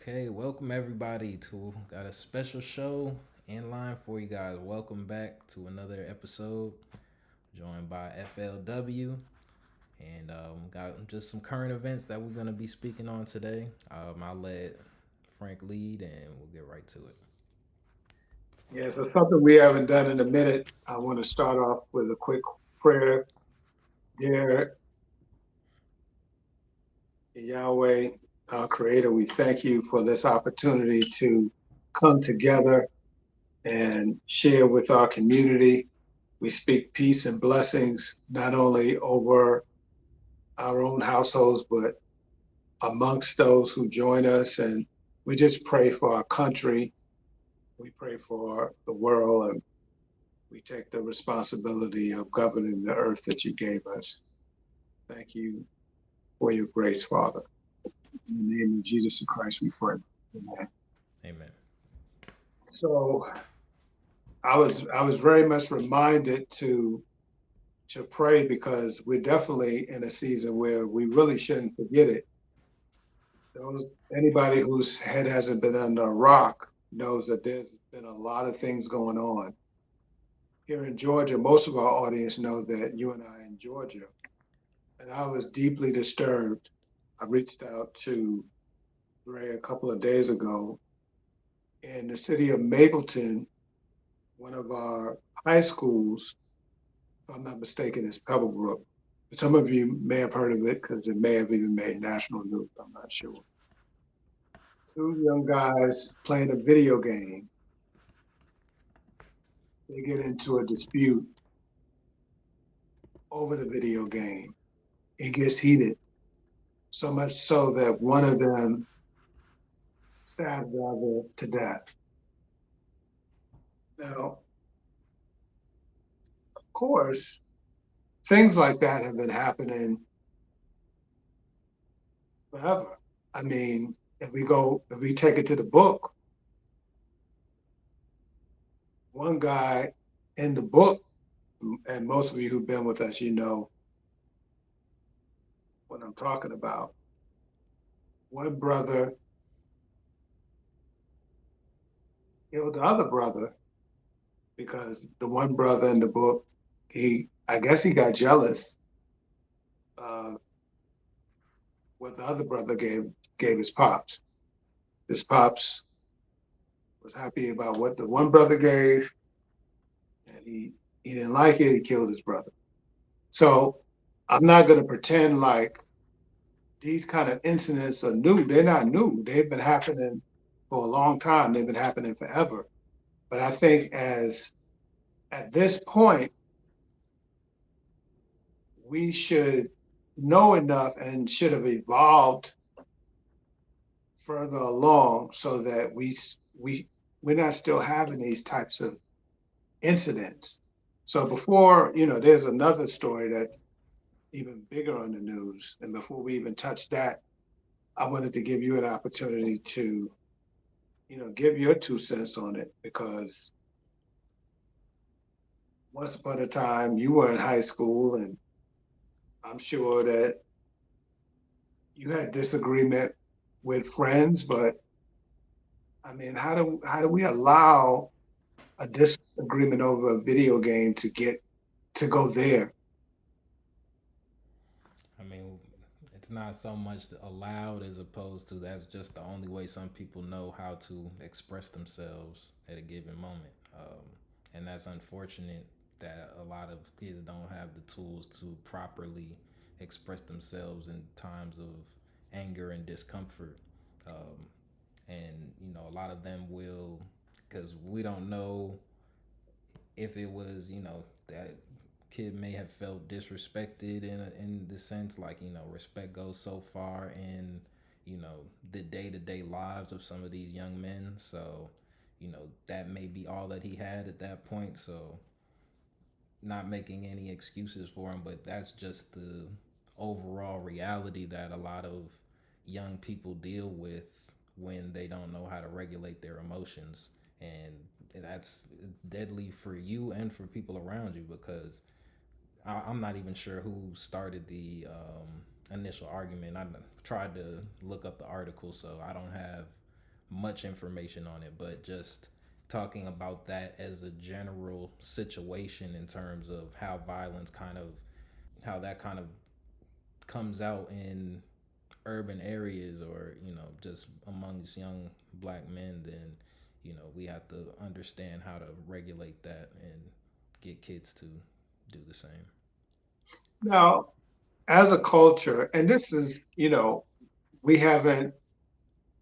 Okay, welcome everybody to got a special show in line for you guys. Welcome back to another episode, joined by FLW, and got just some current events that we're gonna be speaking on today. I'll let Frank lead, and we'll get right to it. Yeah, so something we haven't done in a minute. I want to start off with a quick prayer. Dear Yahweh, our Creator, we thank you for this opportunity to come together and share with our community. We speak peace and blessings not only over our own households, but amongst those who join us. And we just pray for our country. We pray for the world, and we take the responsibility of governing the earth that you gave us. Thank you for your grace, Father. In the name of Jesus Christ, we pray. Amen. Amen. So I was very much reminded to pray because we're definitely in a season where we really shouldn't forget it. Anybody whose head hasn't been under a rock knows that there's been a lot of things going on. Here in Georgia, most of our audience know that you and I in Georgia, and I was deeply disturbed. I reached out to Ray a couple of days ago in the city of Mapleton, one of our high schools, if I'm not mistaken, is Pebblebrook. Some of you may have heard of it because it may have even made national news. I'm not sure. Two young guys playing a video game. They get into a dispute over the video game. It gets heated, so much so that one of them stabbed the other to death. Now, of course, things like that have been happening forever. I mean, if we take it to the book, one guy in the book, and most of you who've been with us, you know what I'm talking about. One brother killed the other brother because the one brother in the book, I guess he got jealous of what the other brother gave his pops. His pops was happy about what the one brother gave, and he didn't like it. He killed his brother. So I'm not going to pretend like these kind of incidents are new. They're not new. They've been happening for a long time. They've been happening forever. But I think as at this point, we should know enough and should have evolved further along so that we're not still having these types of incidents. So before, there's another story that's even bigger on the news. And before we even touch that, I wanted to give you an opportunity to, give your 2 cents on it because once upon a time you were in high school, and I'm sure that you had disagreement with friends, but I mean, how do we allow a disagreement over a video game to go there? I mean, it's not so much allowed as opposed to that's just the only way some people know how to express themselves at a given moment. And that's unfortunate that a lot of kids don't have the tools to properly express themselves in times of anger and discomfort. Um, and, a lot of them will, because we don't know if it was, that kid may have felt disrespected in the sense like respect goes so far in the day-to-day lives of some of these young men, so that may be all that he had at that point, so not making any excuses for him, but that's just the overall reality that a lot of young people deal with when they don't know how to regulate their emotions. And that's deadly for you and for people around you because I'm not even sure who started the initial argument. I tried to look up the article, so I don't have much information on it, but just talking about that as a general situation in terms of how violence kind of how that kind of comes out in urban areas or just amongst young black men, then we have to understand how to regulate that and get kids to do the same. Now, as a culture, and this is, we haven't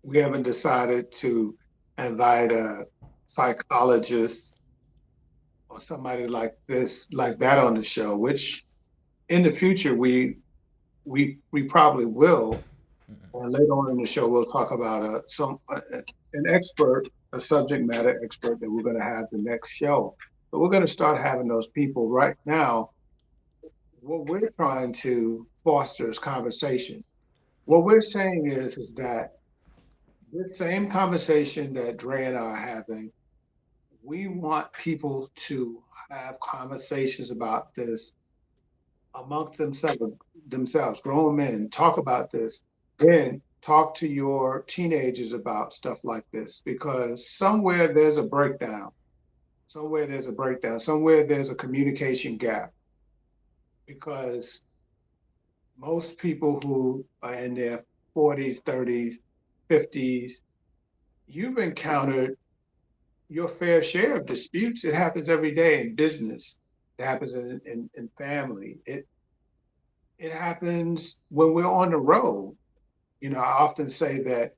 we haven't decided to invite a psychologist or somebody like this, like that on the show, which in the future we probably will. And later on in the show, we'll talk about an expert, a subject matter expert that we're going to have the next show. But we're going to start having those people right now. What we're trying to foster is conversation. What we're saying is that this same conversation that Dre and I are having, we want people to have conversations about this amongst themselves, grown men, talk about this, then talk to your teenagers about stuff like this, because somewhere there's a breakdown. Somewhere there's a communication gap, because most people who are in their 40s, 30s, 50s, you've encountered your fair share of disputes. It happens every day in business. It happens in family. It happens when we're on the road. I often say that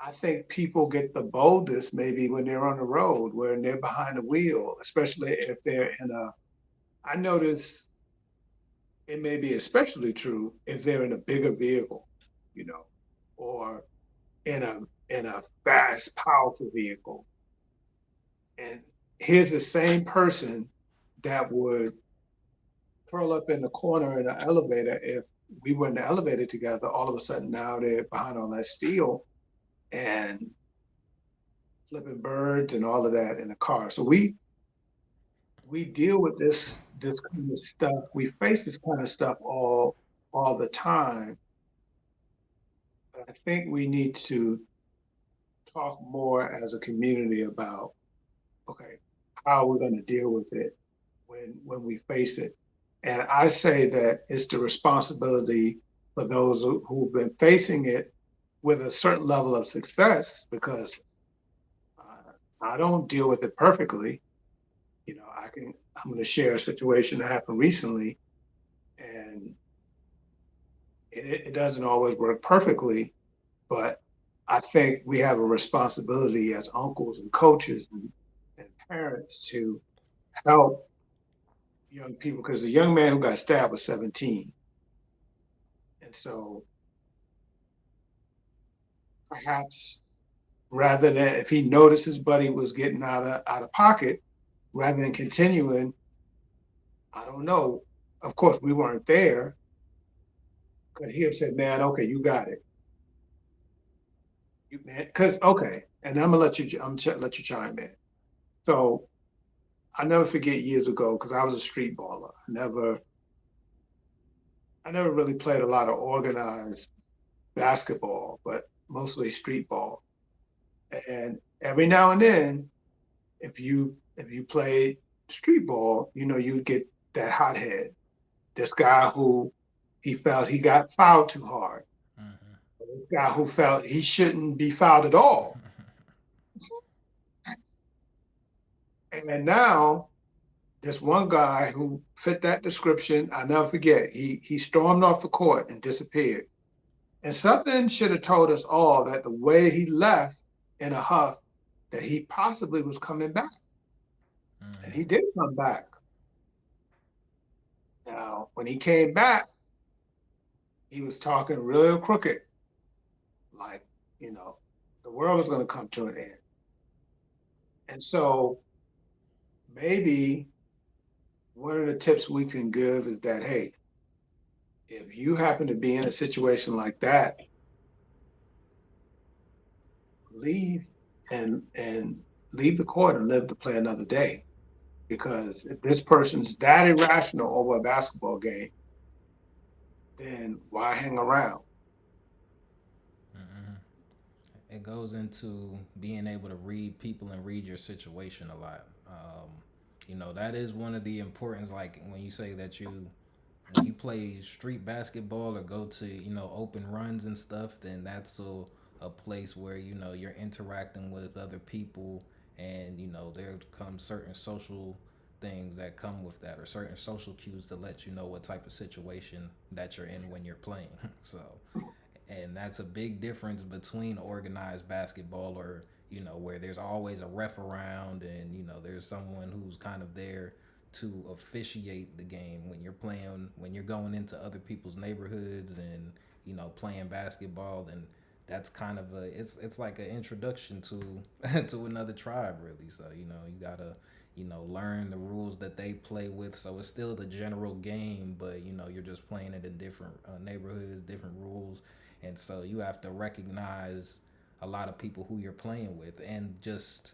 I think people get the boldest maybe when they're on the road, when they're behind the wheel, especially if they're I notice it may be especially true if they're in a bigger vehicle, you know, or in a fast, powerful vehicle. And here's the same person that would curl up in the corner in an elevator if we were in the elevator together. All of a sudden now they're behind all that steel and flipping birds and all of that in the car. So we deal with this kind of stuff. We face this kind of stuff all the time. But I think we need to talk more as a community about, okay, how we're going to deal with it when we face it. And I say that it's the responsibility for those who've been facing it with a certain level of success, because I don't deal with it perfectly. I'm going to share a situation that happened recently, and it doesn't always work perfectly, but I think we have a responsibility as uncles and coaches and parents to help young people, because the young man who got stabbed was 17. And so perhaps rather than, if he noticed his buddy was getting out of pocket, rather than continuing, I don't know. Of course, we weren't there. Could he have said, "Man, okay, you got it, you man"? Because okay, and I'm gonna let you chime in. So I never forget years ago, because I was a street baller. I never really played a lot of organized basketball, but mostly street ball. And every now and then, if you played street ball, you'd get that hothead, this guy who he felt he got fouled too hard, this guy who felt he shouldn't be fouled at all. And now this one guy who fit that description, I never forget, he stormed off the court and disappeared. And something should have told us all that the way he left in a huff, that he possibly was coming back. And he did come back. Now, when he came back, he was talking real crooked, like, the world was going to come to an end. And so maybe one of the tips we can give is that, hey, if you happen to be in a situation like that, leave and leave the court and live to play another day. Because if this person's that irrational over a basketball game, then why hang around? it goes into being able to read people and read your situation a lot. You know, that is one of the importance. Like when you say that when you play street basketball or go to open runs and stuff, then that's a place where you're interacting with other people, and there come certain social things that come with that, or certain social cues to let you know what type of situation that you're in when you're playing. So, and that's a big difference between organized basketball, or where there's always a ref around, and there's someone who's kind of there to officiate the game. When you're going into other people's neighborhoods and playing basketball, then that's kind of it's like an introduction to to another tribe, really. So you gotta learn the rules that they play with. So it's still the general game, but you're just playing it in different neighborhoods, different rules, and so you have to recognize a lot of people who you're playing with, and just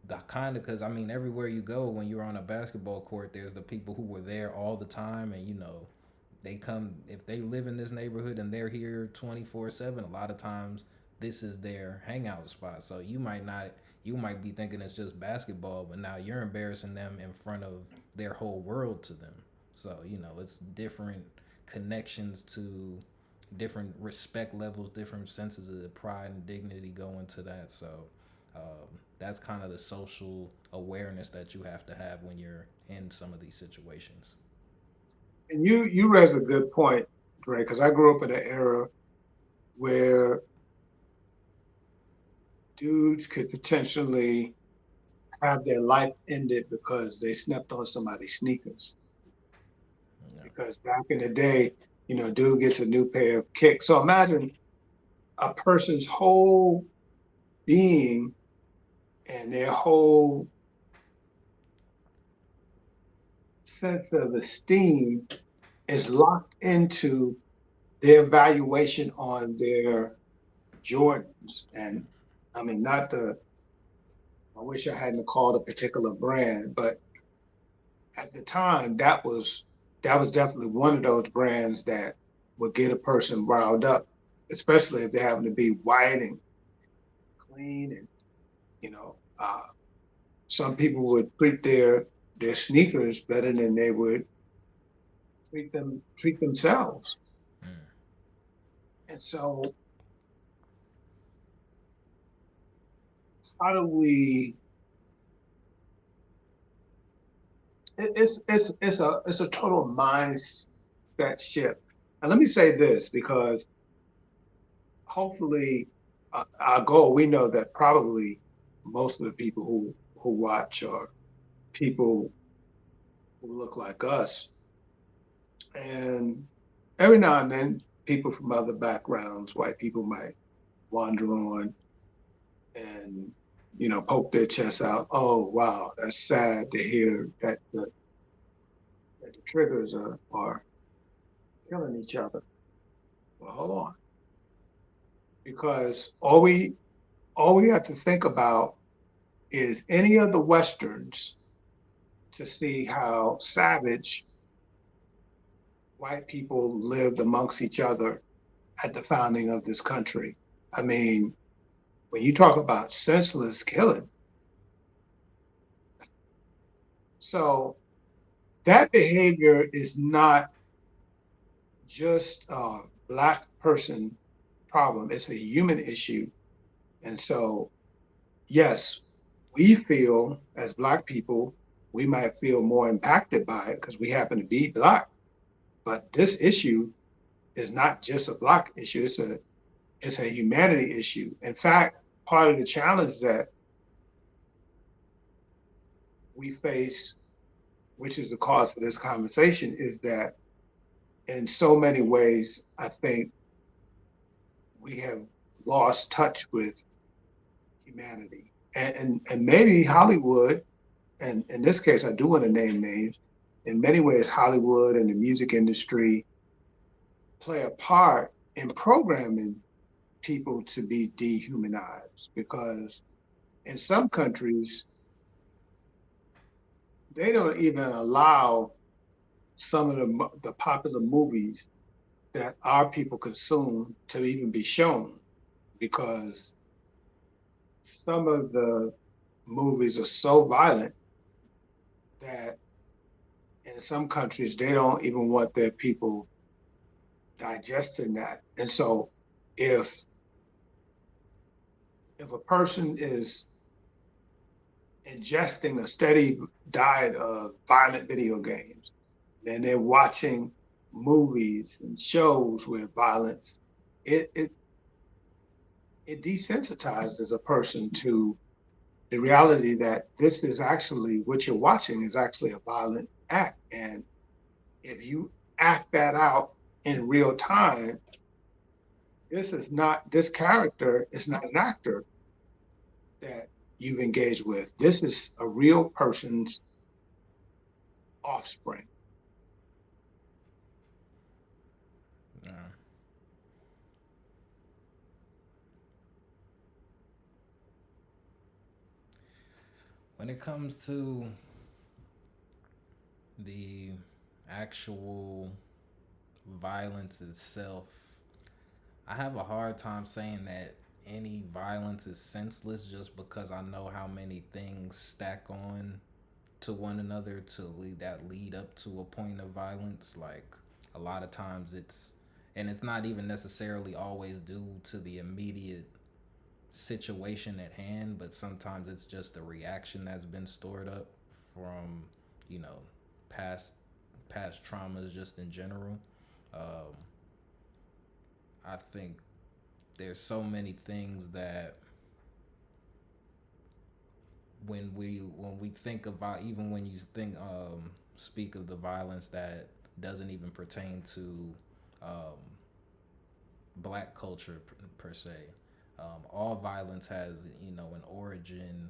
the kind of, because I mean, everywhere you go when you're on a basketball court, there's the people who were there all the time, and they come, if they live in this neighborhood and they're here 24/7. A lot of times this is their hangout spot. So you might be thinking it's just basketball, but now you're embarrassing them in front of their whole world to them. So it's different connections to different respect levels, different senses of pride and dignity go into that. So that's kind of the social awareness that you have to have when you're in some of these situations. And you raise a good point, Dre, because I grew up in an era where dudes could potentially have their life ended because they stepped on somebody's sneakers. Yeah. Because back in the day, dude gets a new pair of kicks. So imagine a person's whole being and their whole sense of esteem is locked into their valuation on their Jordans. And I mean, I wish I hadn't called a particular brand, but at the time, that was definitely one of those brands that would get a person riled up, especially if they happen to be white and clean. And you know, uh, some people would treat their sneakers better than they would treat themselves. Mm. And so, how do we? It's a total mindset shift. And let me say this, because hopefully, our goal, we know that probably most of the people who watch are people who look like us, and every now and then people from other backgrounds, white people, might wander on and poke their chest out. Oh wow, that's sad to hear that the triggers are killing each other. Well, hold on, because all we have to think about is any of the westerns to see how savage white people lived amongst each other at the founding of this country. I mean, when you talk about senseless killing, so that behavior is not just a black person problem, it's a human issue. And so, yes, we feel as black people, we might feel more impacted by it because we happen to be black. But this issue is not just a black issue, it's a humanity issue. In fact, part of the challenge that we face, which is the cause for this conversation, is that in so many ways, I think we have lost touch with humanity. And maybe Hollywood, and in this case, I do want to name names, in many ways, Hollywood and the music industry play a part in programming people to be dehumanized, because in some countries, they don't even allow some of the popular movies that our people consume to even be shown, because some of the movies are so violent that in some countries they don't even want their people digesting that. And so if a person is ingesting a steady diet of violent video games, and they're watching movies and shows with violence, it it it desensitizes a person to the reality that this is actually what you're watching is actually a violent act. And if you act that out in real time, this character is not an actor that you've engaged with. This is a real person's offspring. Yeah. When it comes to the actual violence itself, I have a hard time saying that any violence is senseless just because I know how many things stack on to one another to lead up to a point of violence. Like a lot of times it's not even necessarily always due to the immediate situation at hand, but sometimes it's just a reaction that's been stored up from, you know, past traumas just in general. Um, I think there's so many things that when we think about, even when you think speak of the violence that doesn't even pertain to um, black culture per se. All violence has, an origin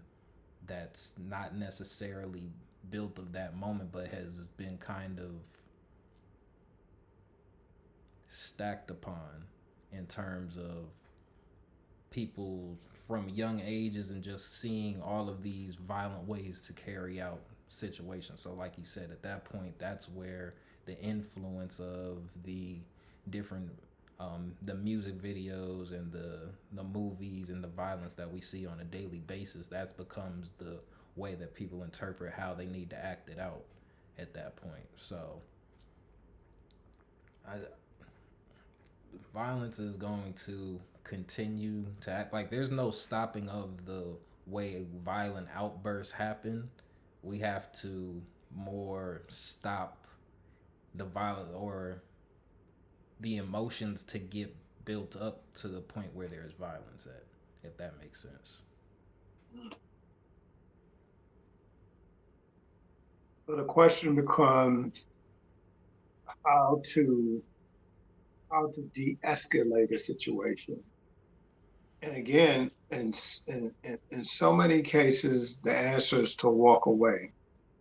that's not necessarily built of that moment, but has been kind of stacked upon in terms of people from young ages and just seeing all of these violent ways to carry out situations. So, like you said, at that point, that's where the influence of the different the music videos and the movies and the violence that we see on a daily basis, that becomes the way that people interpret how they need to act it out at that point. So I, violence is going to continue to act, like there's no stopping of the way violent outbursts happen. We have to more stop the violence or the emotions to get built up to the point where there's violence at, if that makes sense. So the question becomes how to de-escalate a situation. And again, in so many cases, the answer is to walk away.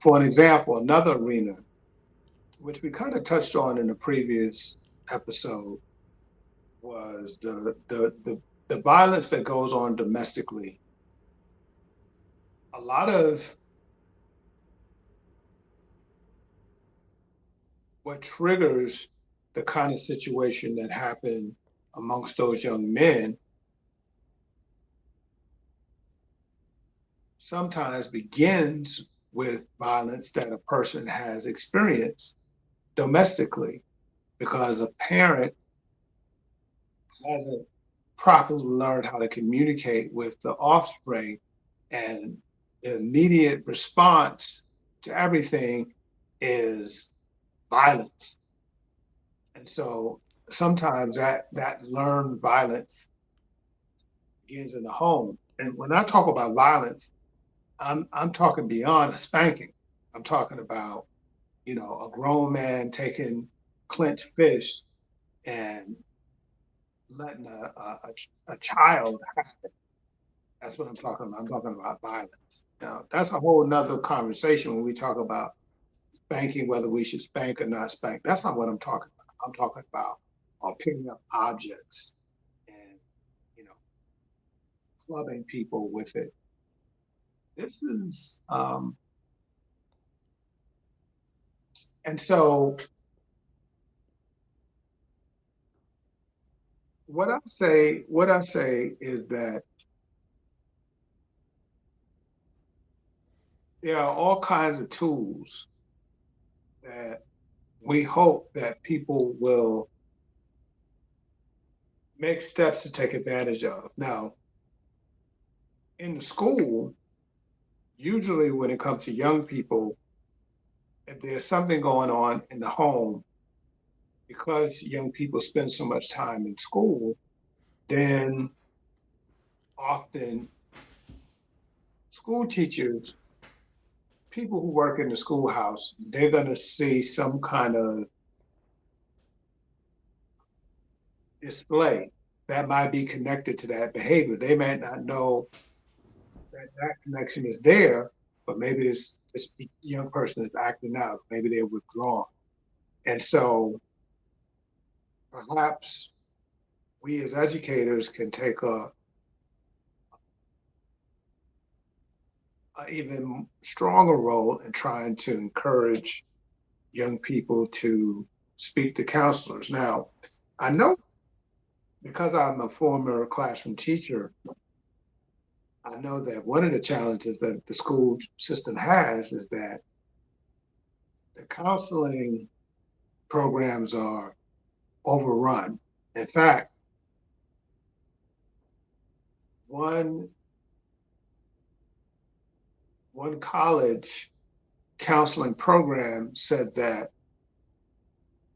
For an example, another arena, which we kind of touched on in the previous episode, was the violence that goes on domestically. A lot of what triggers the kind of situation that happened amongst those young men sometimes begins with violence that a person has experienced domestically because a parent hasn't properly learned how to communicate with the offspring, and the immediate response to everything is violence. And so sometimes that learned violence begins in the home. And when I talk about violence, I'm talking beyond a spanking. I'm talking about, a grown man taking clenched fist and letting a child have it. That's what I'm talking about. I'm talking about violence. Now, that's a whole nother conversation when we talk about spanking, whether we should spank or not spank. That's not what I'm talking about. I'm talking about picking up objects and, you know, clubbing people with it. This is, and so what I say is that there are all kinds of tools that we hope that people will make steps to take advantage of. Now, in the school, usually when it comes to young people, if there's something going on in the home, because young people spend so much time in school, then often school teachers, people who work in the schoolhouse, they're going to see some kind of display that might be connected to that behavior. They might not know that that connection is there, but maybe this young person is acting out. Maybe they're withdrawn. And so perhaps we as educators can take a even stronger role in trying to encourage young people to speak to counselors. Now, I know because I'm a former classroom teacher, I know that one of the challenges that the school system has is that the counseling programs are overrun. In fact, one one college counseling program said that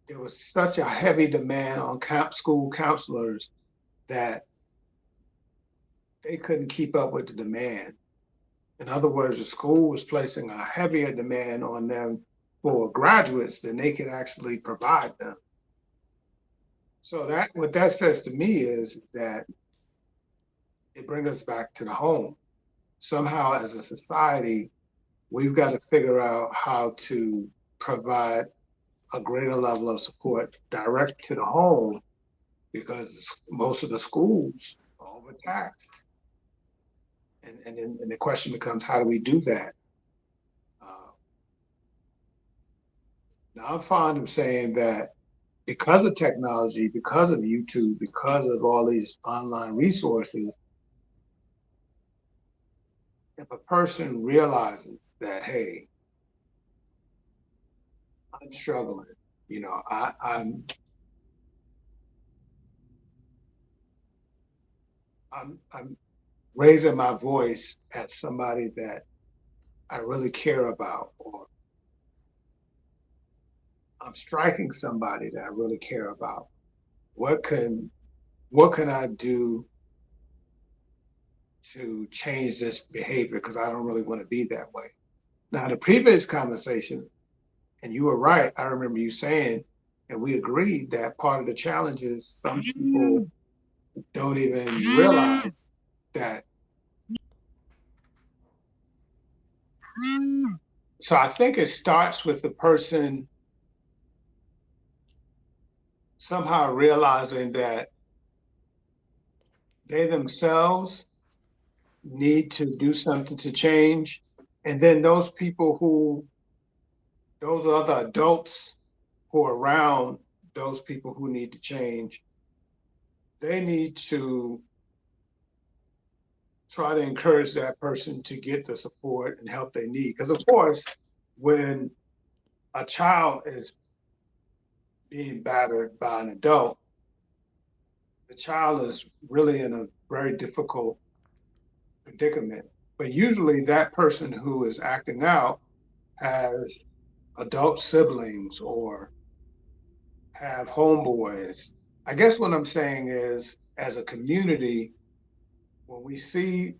there was such a heavy demand on school counselors that they couldn't keep up with the demand. In other words, the school was placing a heavier demand on them for graduates than they could actually provide them. So that what that says to me is that it brings us back to the home. Somehow, as a society, we've got to figure out how to provide a greater level of support direct to the home because most of the schools are overtaxed. And the question becomes, how do we do that? Uh, Now, I'm fond of saying that because of technology, because of YouTube, because of all these online resources, if a person realizes that, hey, I'm struggling, you know, I'm raising my voice at somebody that I really care about, or I'm striking somebody that I really care about. What can what can I do to change this behavior? Because I don't really want to be that way. Now, the previous conversation, and you were right, I remember you saying, and we agreed that part of the challenge is some people don't even realize that. So I think it starts with the person somehow realizing that they themselves need to do something to change. And then those people who, those other adults who are around those people who need to change, they need to try to encourage that person to get the support and help they need. Because, of course, when a child is being battered by an adult, the child is really in a very difficult predicament. But usually, that person who is acting out has adult siblings or have homeboys. I guess what I'm saying is, as a community, when we see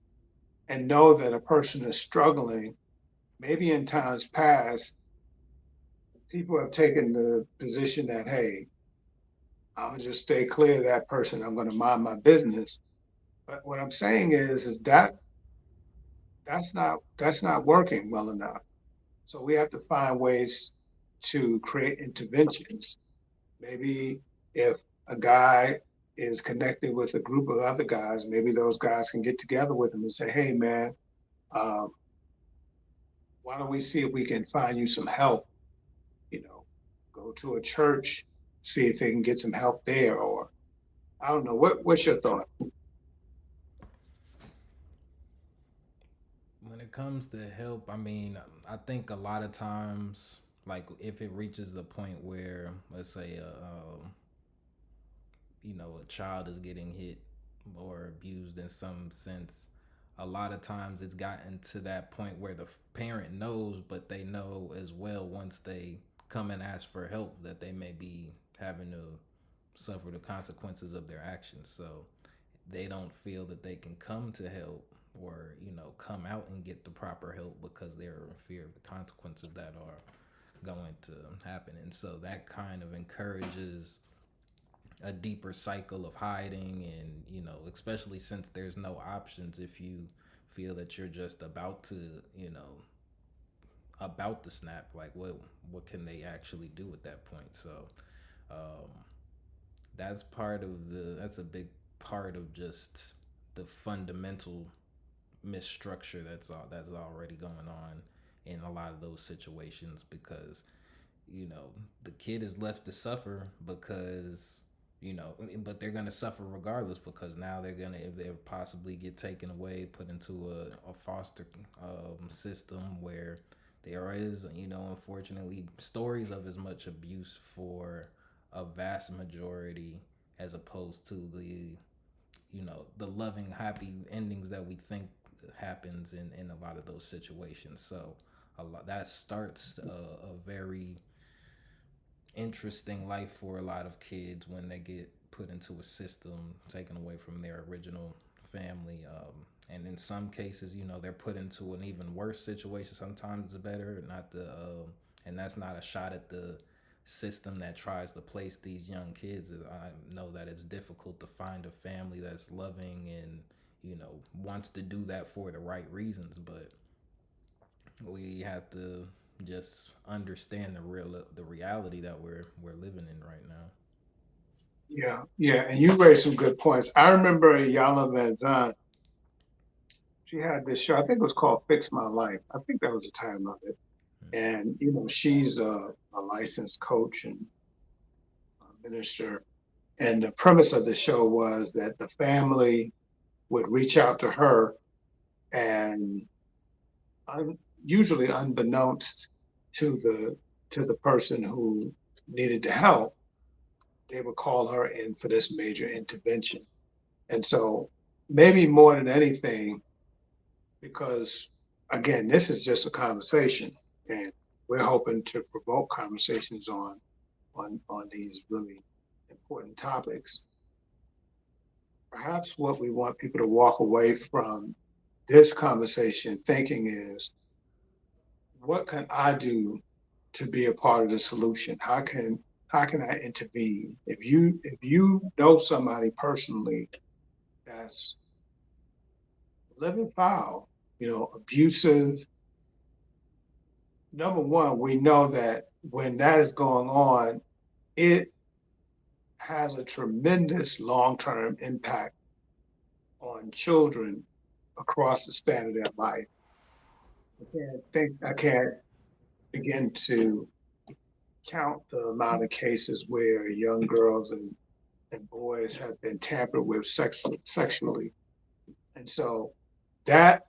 and know that a person is struggling, maybe in times past, people have taken the position that, hey, I'm gonna just stay clear of that person. I'm gonna mind my business. But what I'm saying is that that's not working well enough. So we have to find ways to create interventions. Maybe if a guy is connected with a group of other guys, maybe those guys can get together with him and say, hey, man, um, why don't we see if we can find you some help? You know, go to a church, see if they can get some help there. Or I don't know. What's your thought? When it comes to help, I mean, I think a lot of times, like if it reaches the point where, let's say, a child is getting hit or abused in some sense, a lot of times it's gotten to that point where the parent knows, but they know as well once they come and ask for help that they may be having to suffer the consequences of their actions. So they don't feel that they can come to help or come out and get the proper help because they're in fear of the consequences that are going to happen. And so that kind of encourages a deeper cycle of hiding, and especially since there's no options if you feel that you're just about to about to snap, like what can they actually do at that point? So um that's a big part of just the fundamental misstructure that's already going on in a lot of those situations, because the kid is left to suffer because but they're going to suffer regardless, because now they're going to, if they possibly get taken away, put into a foster system where there is unfortunately stories of as much abuse for a vast majority as opposed to the loving happy endings that we think happens in a lot of those situations. So a lot that starts a very interesting life for a lot of kids when they get put into a system taken away from their original family. And in some cases, they're put into an even worse situation. Sometimes it's better, not the, and that's not a shot at the system that tries to place these young kids. I know that it's difficult to find a family that's loving and wants to do that for the right reasons, but we have to just understand the reality that we're living in right now. Yeah, yeah, and you raised some good points. I remember Yala Van Zant, she had this show, I think it was called Fix My Life. I think that was the title of it. And, she's a licensed coach and minister. And the premise of the show was that the family would reach out to her and usually unbeknownst to the person who needed the help, they would call her in for this major intervention. And so maybe more than anything, because again, this is just a conversation, and we're hoping to provoke conversations on these really important topics. Perhaps what we want people to walk away from this conversation thinking is, what can I do to be a part of the solution? How can I intervene? If you know somebody personally that's living foul, abusive, number one, we know that when that is going on, it has a tremendous long-term impact on children across the span of their life. I can't begin to count the amount of cases where young girls and boys have been tampered with sexually. And so that,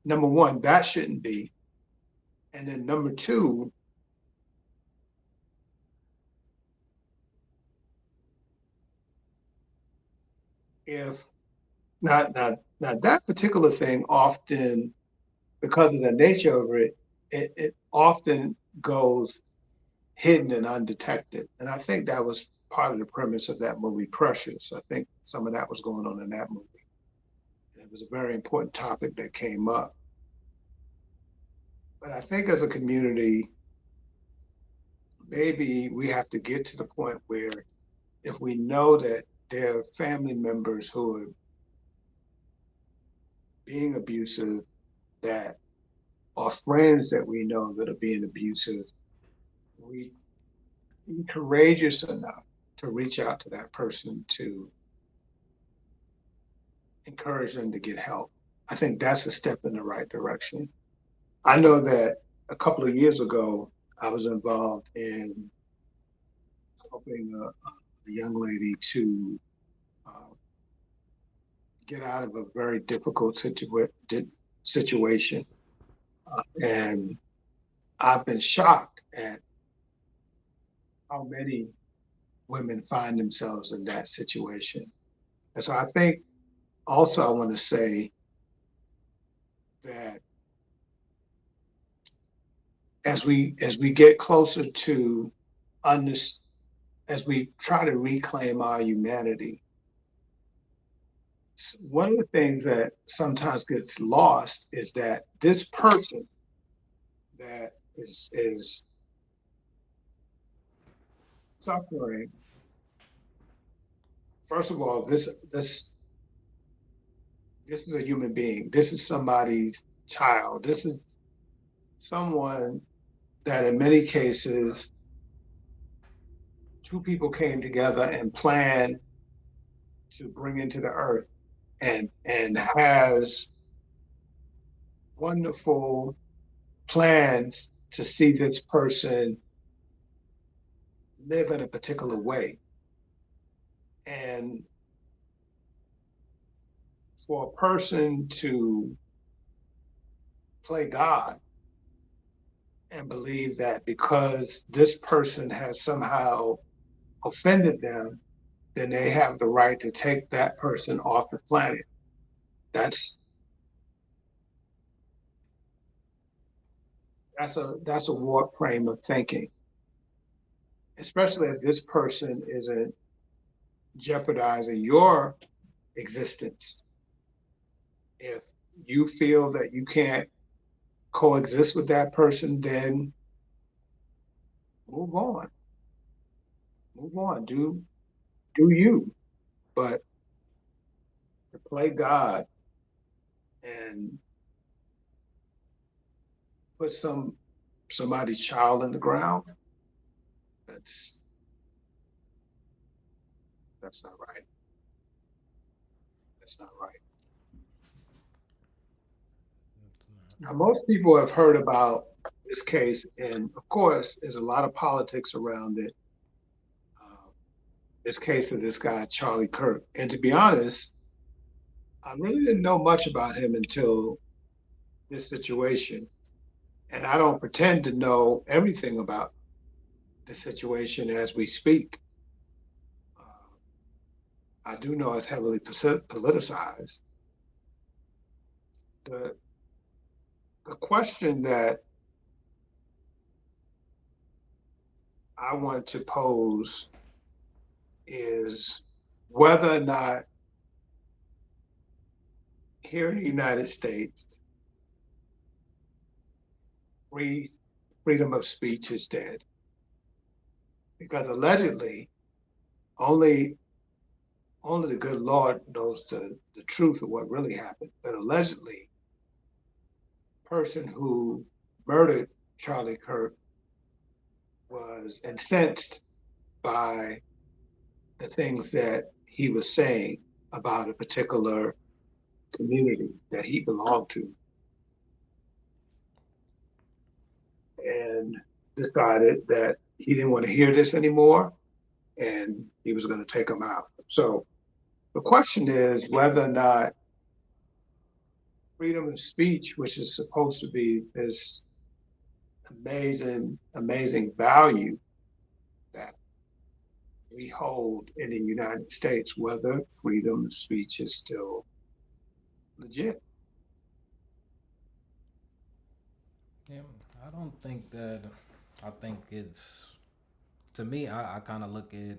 number one, that shouldn't be. And then number two, if not that particular thing often, because of the nature of it often goes hidden and undetected. And I think that was part of the premise of that movie, Precious. I think some of that was going on in that movie. And it was a very important topic that came up. But I think as a community, maybe we have to get to the point where if we know that there are family members who are being abusive, that are friends that we know that are being abusive, we be courageous enough to reach out to that person to encourage them to get help. I think that's a step in the right direction. I know that a couple of years ago, I was involved in helping a young lady to uh, get out of a very difficult situation. And I've been shocked at how many women find themselves in that situation. And so I think also I want to say that as we get closer to under, as we try to reclaim our humanity, one of the things that sometimes gets lost is that this person that is suffering, first of all, this is a human being. This is somebody's child. This is someone that in many cases two people came together and planned to bring into the earth and has wonderful plans to see this person live in a particular way. And for a person to play God and believe that because this person has somehow offended them, then they have the right to take that person off the planet. That's that's a warped frame of thinking, especially if this person isn't jeopardizing your existence. If you feel that you can't coexist with that person, then move on. Move on. Do you. But to play God and put somebody's child in the ground, that's that's not right. That's not right. Now, most people have heard about this case, and of course, there's a lot of politics around it. Uh, this case of this guy, Charlie Kirk. And to be honest, I really didn't know much about him until this situation. And I don't pretend to know everything about the situation as we speak. Uh, I do know it's heavily politicized. The, the question that I want to pose is whether or not here in the United States, free freedom of speech is dead. Because allegedly, only only the good Lord knows the truth of what really happened. But allegedly, the person who murdered Charlie Kirk was incensed by the things that he was saying about a particular community that he belonged to, and decided that he didn't want to hear this anymore and he was going to take them out. So the question is whether or not freedom of speech, which is supposed to be this amazing value that we hold in the United States, whether freedom of speech is still legit. Yeah, I don't think that. I think it's to me. I kind of look at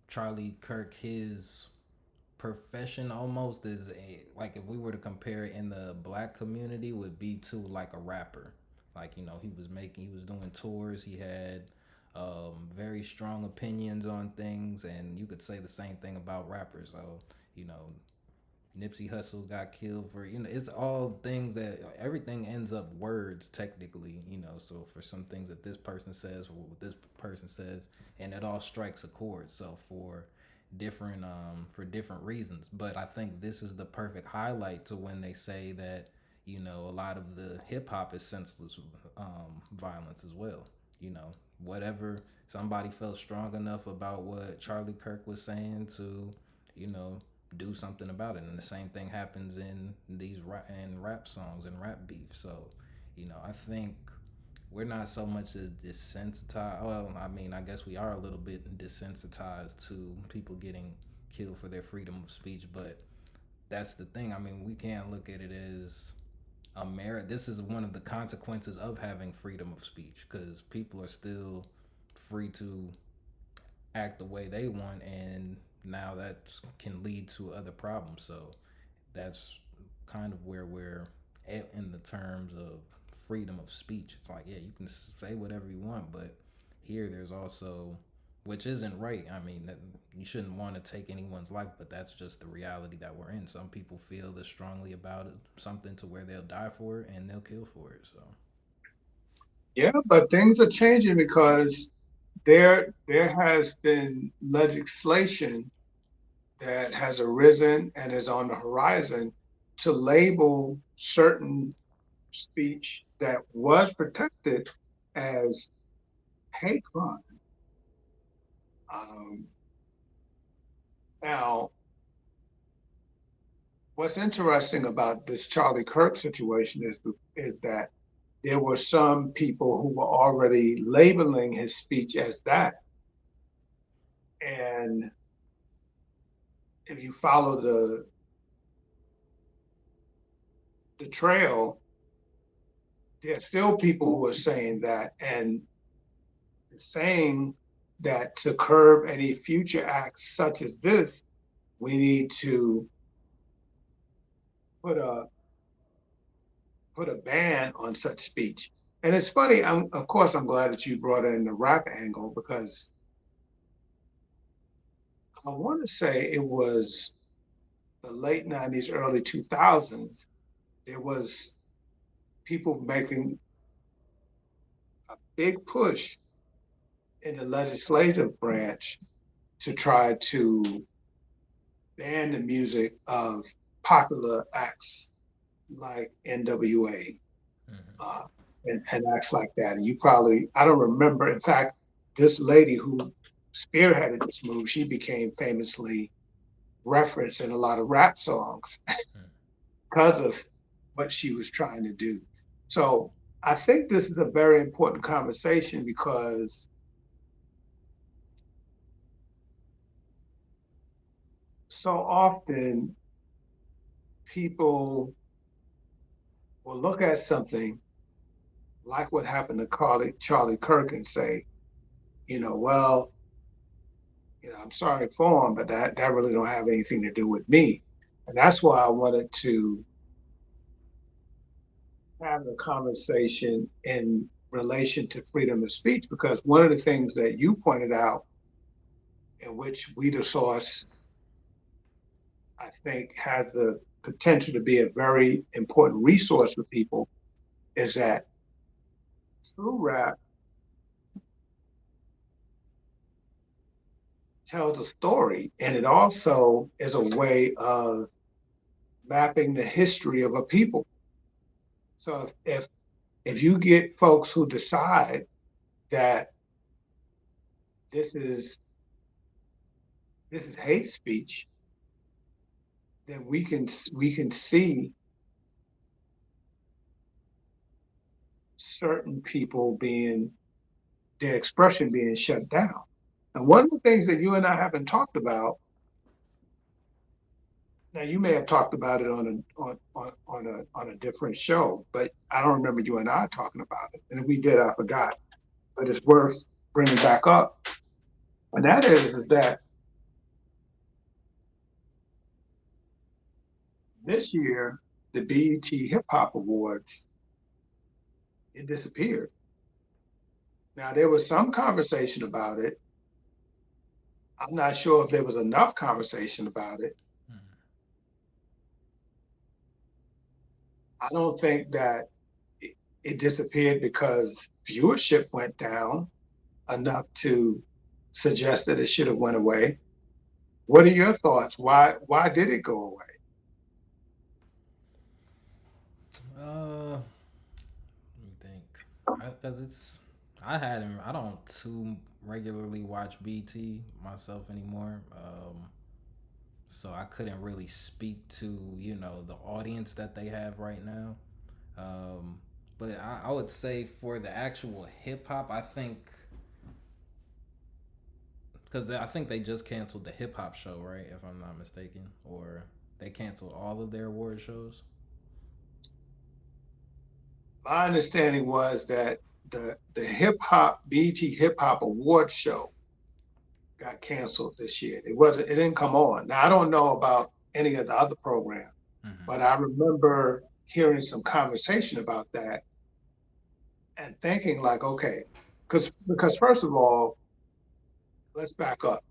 Charlie Kirk, his profession almost is like if we were to compare it in the black community would be to like a rapper. Like he was doing tours. He had very strong opinions on things, and you could say the same thing about rappers. So you know Nipsey Hussle got killed for it's all things that everything ends up words technically, so for some things that this person says or what this person says, and it all strikes a chord, so for different reasons. But I think this is the perfect highlight to when they say that a lot of the hip hop is senseless violence as well. Whatever, somebody felt strong enough about what Charlie Kirk was saying to you know do something about it. And the same thing happens in these rap songs and rap beef. So, I think we're not so much as desensitized. Well, I mean, I guess we are a little bit desensitized to people getting killed for their freedom of speech, but that's the thing. I mean, we can't look at it as a merit. This is one of the consequences of having freedom of speech because people are still free to act the way they want, and now that can lead to other problems. So that's kind of where we're at in the terms of freedom of speech. It's like, yeah, you can say whatever you want, but here there's also, which isn't right. I mean, that you shouldn't want to take anyone's life, but that's just the reality that we're in. Some people feel this strongly about it, something to where they'll die for it and they'll kill for it. So, Yeah, but things are changing because there has been legislation that has arisen and is on the horizon to label certain speech that was protected as hate crime. Um, Now, what's interesting about this Charlie Kirk situation is that there were some people who were already labeling his speech as that. And if you follow the trail, there are still people who are saying that and saying that to curb any future acts such as this, we need to put a put a ban on such speech. And it's funny, of course, I'm glad that you brought in the rap angle because I want to say it was the late 90s, early 2000s. There was people making a big push in the legislative branch to try to ban the music of popular acts like NWA mm-hmm. uh, and acts like that. And you probably, I don't remember. In fact, this lady who spearheaded this move, she became famously referenced in a lot of rap songs because of what she was trying to do. So I think this is a very important conversation because so often people will look at something like what happened to Charlie Kirk and say, well, I'm sorry for him, but that really don't have anything to do with me. And that's why I wanted to have the conversation in relation to freedom of speech, because one of the things that you pointed out, in which WeTheSauce, I think, has the potential to be a very important resource for people, is that true rap tells a story, and it also is a way of mapping the history of a people. So if you get folks who decide that this is this is hate speech, then we can see certain people being their expression being shut down. And one of the things that you and I haven't talked about, now you may have talked about it on a different show, but I don't remember you and I talking about it. And if we did, I forgot. But it's worth bringing back up. And that is that this year the BET Hip Hop Awards, it disappeared. Now there was some conversation about it. I'm not sure if there was enough conversation about it. Mm-hmm. I don't think that it disappeared because viewership went down enough to suggest that it should have went away. What are your thoughts? Why did it go away? Let me think. Because I don't too regularly watch BT myself anymore. So I couldn't really speak to the audience that they have right now. Um, But I would say for the actual hip hop, I think because I think they just canceled the hip hop show, right? If I'm not mistaken, or they canceled all of their award shows. My understanding was that the hip hop BET Hip Hop Award show got canceled this year. It didn't come on. Now I don't know about any of the other programs, Mm-hmm. but I remember hearing some conversation about that and thinking like, okay, because first of all, let's back up.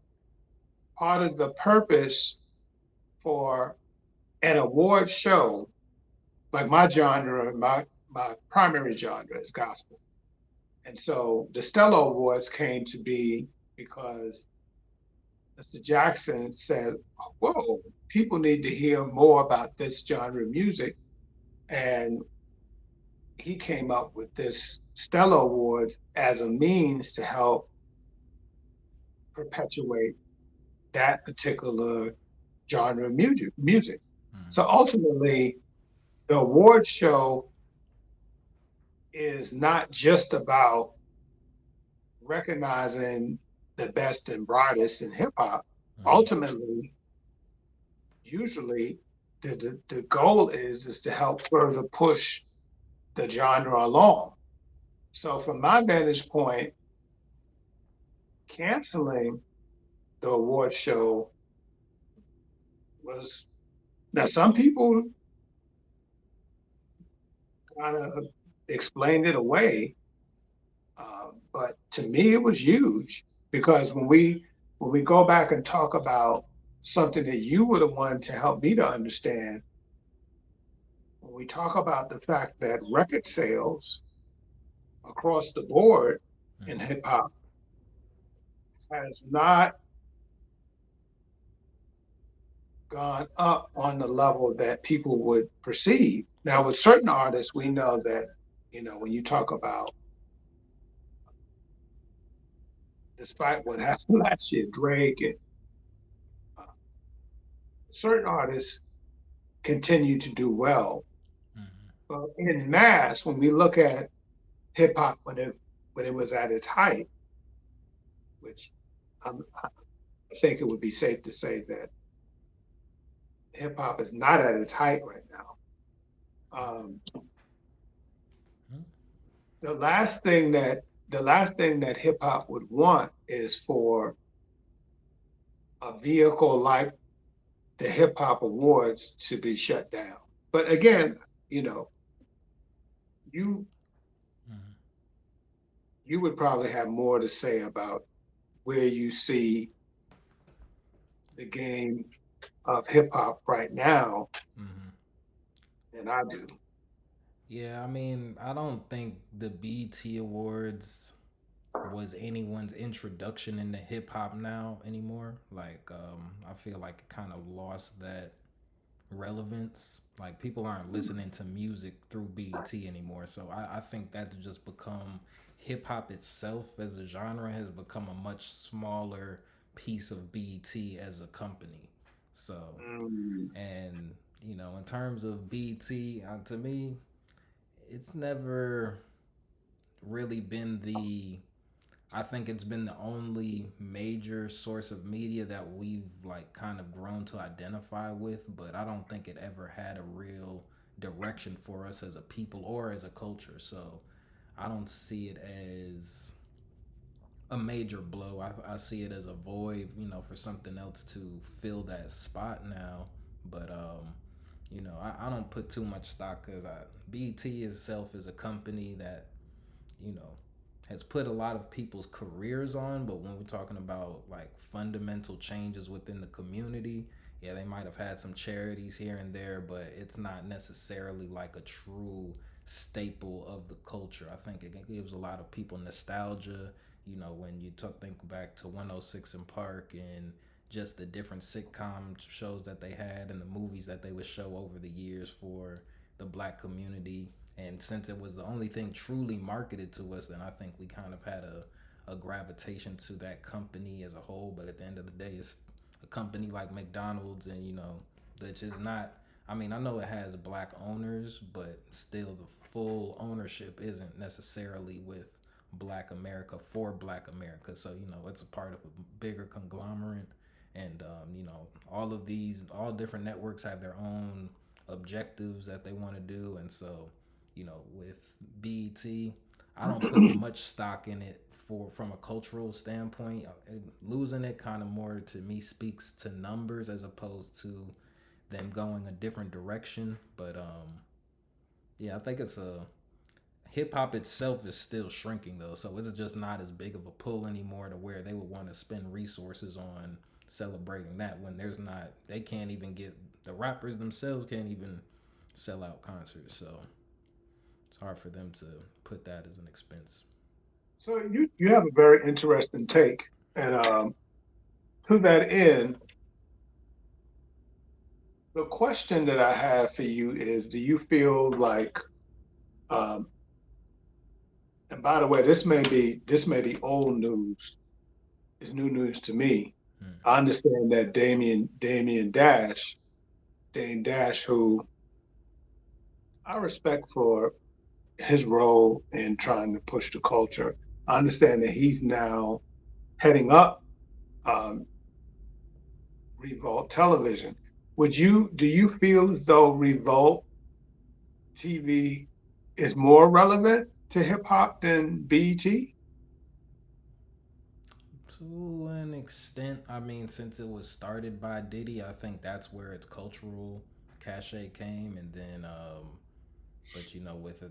Part of the purpose for an award show, like my genre, my primary genre is gospel. And so the Stella Awards came to be because Mr. Jackson said, whoa, people need to hear more about this genre of music. And he came up with this Stella Awards as a means to help perpetuate that particular genre of music. So Mm-hmm. ultimately, the award show is not just about recognizing the best and brightest in hip hop. Mm-hmm. Ultimately, usually the goal is to help further push the genre along. So from my vantage point, canceling the award show was, now some people kind of explained it away, but to me it was huge because when we go back and talk about something that you were the one to help me to understand, when we talk about the fact that record sales across the board in Mm-hmm. hip hop has not gone up on the level that people would perceive. Now, with certain artists, we know that, when you talk about, despite what happened last year, Drake and uh, certain artists continue to do well. Mm-hmm. But in mass, when we look at hip hop when it was at its height, which I think it would be safe to say that hip hop is not at its height right now. Um, the last thing that hip hop would want is for a vehicle like the hip hop awards to be shut down. But again, you know, you Mm-hmm. you would probably have more to say about where you see the game of hip hop right now Mm-hmm. than I do. Yeah, I mean, I don't think the BT Awards was anyone's introduction into hip hop now anymore. Like, I feel like it kind of lost that relevance. Like, people aren't listening to music through BET anymore. So I think that's just become hip hop itself as a genre has become a much smaller piece of BET as a company. So, Mm, and in terms of BET, to me, it's never really been the I think it's been the only major source of media that we've like kind of grown to identify with, but I don't think it ever had a real direction for us as a people or as a culture. So I don't see it as a major blow. I see it as a void, for something else to fill that spot now. But I don't put too much stock because BT itself is a company that you know has put a lot of people's careers on, but when we're talking about like fundamental changes within the community, yeah, they might have had some charities here and there, but it's not necessarily like a true staple of the culture. I think it gives a lot of people nostalgia, when you think back to 106 in Park and just the different sitcom shows that they had and the movies that they would show over the years for the black community. And since it was the only thing truly marketed to us, then I think we kind of had a gravitation to that company as a whole. But at the end of the day, it's a company like McDonald's, and that is not. I mean, I know it has black owners, but still the full ownership isn't necessarily with Black America for Black America. So, it's a part of a bigger conglomerate. And, all different networks have their own objectives that they want to do. And so, with BET, I don't put much stock in it from a cultural standpoint. Losing it kind of more to me speaks to numbers as opposed to them going a different direction. But yeah, I think it's a hip hop itself is still shrinking though, so it's just not as big of a pull anymore to where they would want to spend resources on celebrating that when there's not they can't even get the rappers themselves can't even sell out concerts. So it's hard for them to put that as an expense. So you have a very interesting take, and to that end, the question that I have for you is: do you feel like, um, and by the way, this may be old news. It's new news to me. Hmm. I understand that Dame Dash, who I respect for his role in trying to push the culture. I understand that he's now heading up um, Revolt Television. Do you feel as though Revolt TV is more relevant to hip hop than BET? To an extent, I mean, since it was started by Diddy, I think that's where its cultural cachet came, and then, but with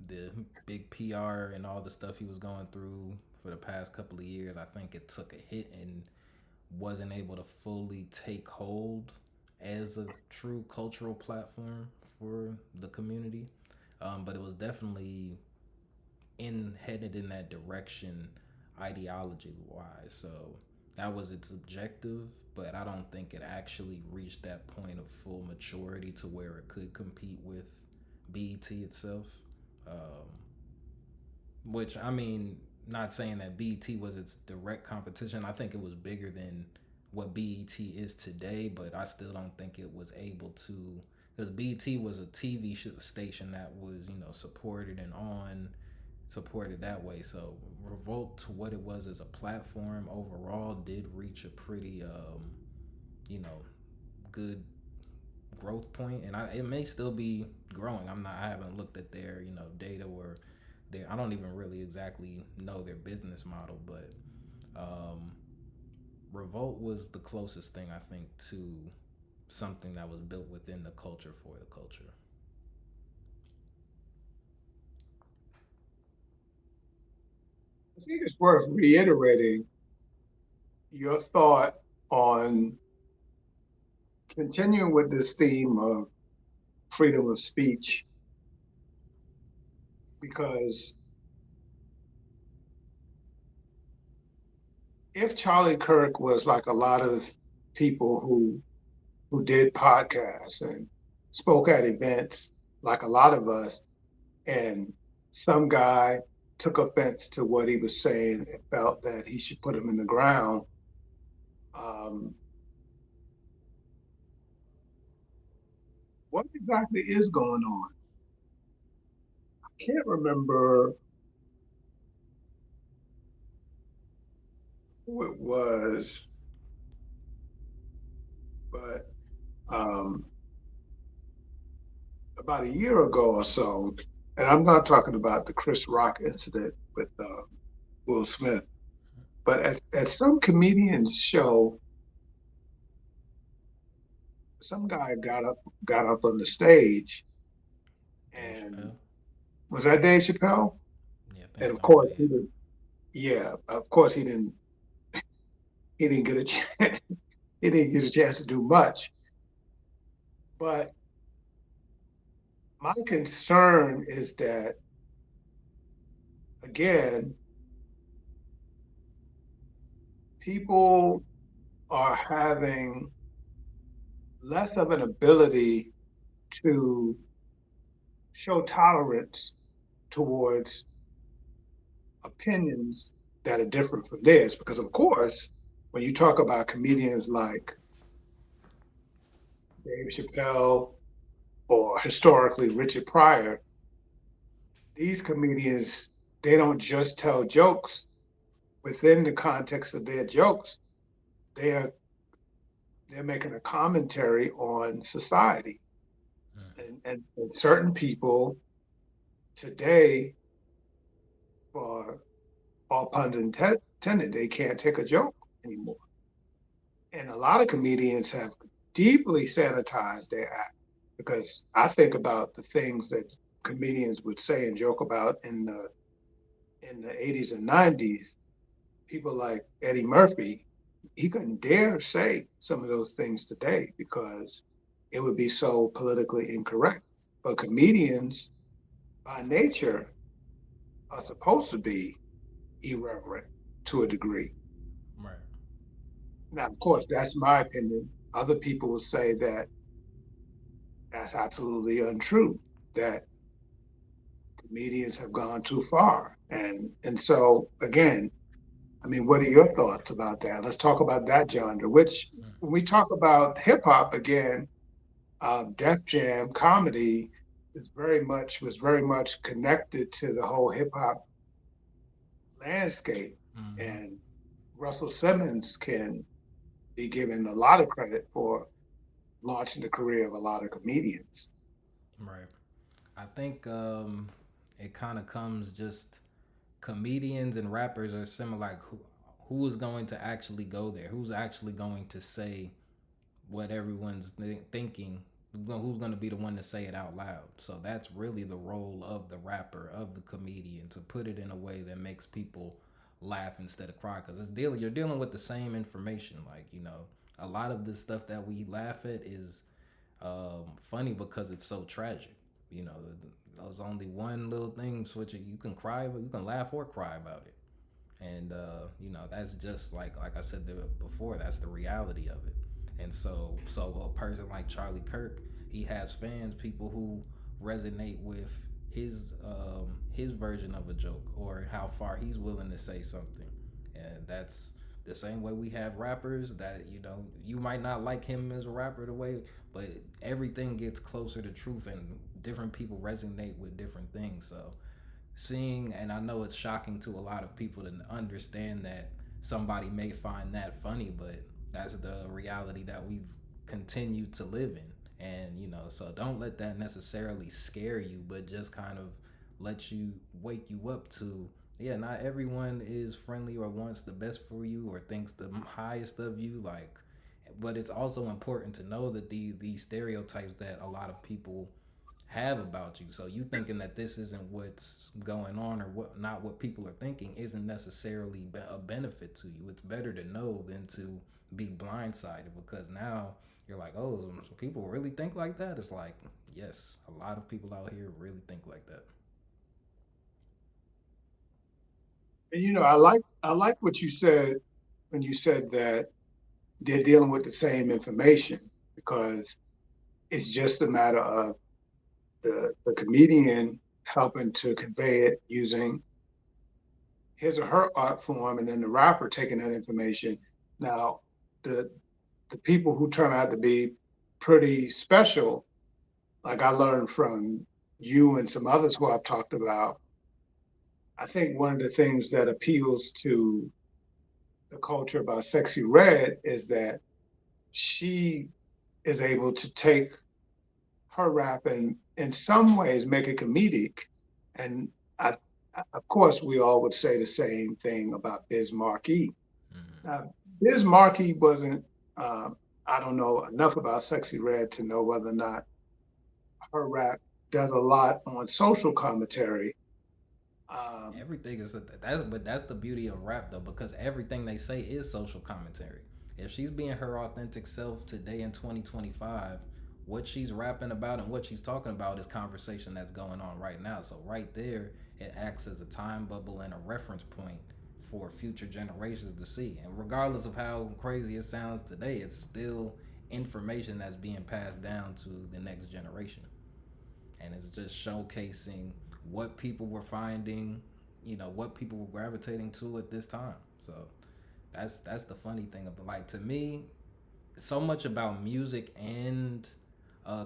the big PR and all the stuff he was going through for the past couple of years, I think it took a hit and wasn't able to fully take hold as a true cultural platform for the community. But it was definitely headed in that direction ideology wise. So that was its objective, but I don't think it actually reached that point of full maturity to where it could compete with BET itself. Um, which I mean, not saying that BET was its direct competition. I think it was bigger than what BET is today, but I still don't think it was able to because BET was a TV station that was supported and on supported that way. So Revolt to what it was as a platform overall did reach a pretty you know good growth point, and it may still be growing. I haven't looked at their data or their I don't even really exactly know their business model, but um, Revolt was the closest thing I think to something that was built within the culture for the culture. I think it's worth reiterating your thought on continuing with this theme of freedom of speech, because if Charlie Kirk was like a lot of people who did podcasts and spoke at events, like a lot of us, and some guy took offense to what he was saying and felt that he should put him in the ground, um, what exactly is going on? I can't remember who it was, but um, about a year ago or so, and I'm not talking about the Chris Rock incident with Will Smith, but at some comedian's show, some guy got up on the stage, Dave and Chappelle. was that Dave Chappelle? Yeah, I think And of so. course Yeah. he didn't. Yeah, of course he didn't get a chance. He didn't get a chance to do much. But my concern is that, again, people are having less of an ability to show tolerance towards opinions that are different from theirs. Because, of course, when you talk about comedians like Dave Chappelle, or historically Richard Pryor, these comedians, they don't just tell jokes within the context of their jokes. They're they're making a commentary on society. And certain people today, for all puns intended, they can't take a joke anymore. And a lot of comedians have deeply sanitized their act because I think about the things that comedians would say and joke about in the 80s and 90s. People like Eddie Murphy, he couldn't dare say some of those things today because it would be so politically incorrect. But comedians, by nature, are supposed to be irreverent to a degree. Right. Now, of course, that's my opinion. Other people will say that that's absolutely untrue, that comedians have gone too far. And so again, I mean, what are your thoughts about that? Let's talk about that genre, which when we talk about hip hop again, Def Jam comedy was very much connected to the whole hip hop landscape. Mm-hmm. And Russell Simmons can be given a lot of credit for launching the career of a lot of comedians. Right. I think it kind of comes just comedians and rappers are similar. Like who is going to actually go there? Who's actually going to say what everyone's thinking? Who's going to be the one to say it out loud? So that's really the role of the rapper, of the comedian, to put it in a way that makes people laugh instead of cry. Because you're dealing with the same information. Like a lot of the stuff that we laugh at is funny because it's so tragic. There's only one little thing switching. You can cry, but you can laugh or cry about it. And that's just like I said before. That's the reality of it. And so a person like Charlie Kirk, he has fans, people who resonate with his version of a joke or how far he's willing to say something. And that's the same way we have rappers that you might not like him as a rapper the way, but everything gets closer to truth and different people resonate with different things. So seeing, and I know it's shocking to a lot of people to understand that somebody may find that funny, but that's the reality that we've continued to live in. And so don't let that necessarily scare you, but just kind of let you wake you up to, yeah, not everyone is friendly or wants the best for you or thinks the highest of you, like, but it's also important to know that these stereotypes that a lot of people have about you. So you thinking that this isn't what's going on or what not what people are thinking isn't necessarily a benefit to you. It's better to know than to be blindsided, because now you're like, oh, so people really think like that? It's like, yes, a lot of people out here really think like that. And I like what you said when you said that they're dealing with the same information because it's just a matter of the comedian helping to convey it using his or her art form, and then the rapper taking that information. Now, the the people who turn out to be pretty special, like I learned from you and some others who I've talked about, I think one of the things that appeals to the culture about Sexy Red is that she is able to take her rap and in some ways make it comedic. And I, of course, we all would say the same thing about Biz Markie. Mm-hmm. Biz Markie wasn't, I don't know enough about Sexy Red to know whether or not her rap does a lot on social commentary. Um, Everything is but that's the beauty of rap though, because everything they say is social commentary. If she's being her authentic self today in 2025, what she's rapping about and what she's talking about is conversation that's going on right now. So right there, it acts as a time bubble and a reference point for future generations to see. And regardless of how crazy it sounds today, it's still information that's being passed down to the next generation. And it's just showcasing what people were finding, what people were gravitating to at this time. So that's the funny thing about, like, to me, so much about music and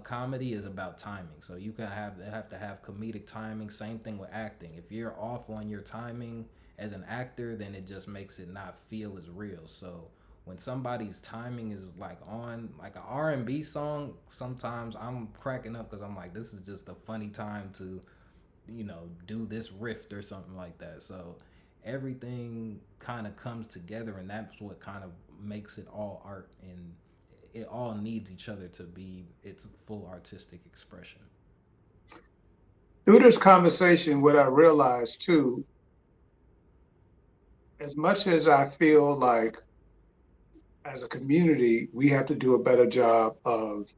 Comedy is about timing, so you can have to have comedic timing. Same thing with acting. If you're off on your timing as an actor, then it just makes it not feel as real. So when somebody's timing is like on like an R&B song, sometimes I'm cracking up because I'm like, this is just a funny time to do this riff or something like that. So everything kind of comes together, and that's what kind of makes it all art, and it all needs each other to be its full artistic expression. Through this conversation, what I realized too, as much as I feel like as a community, we have to do a better job of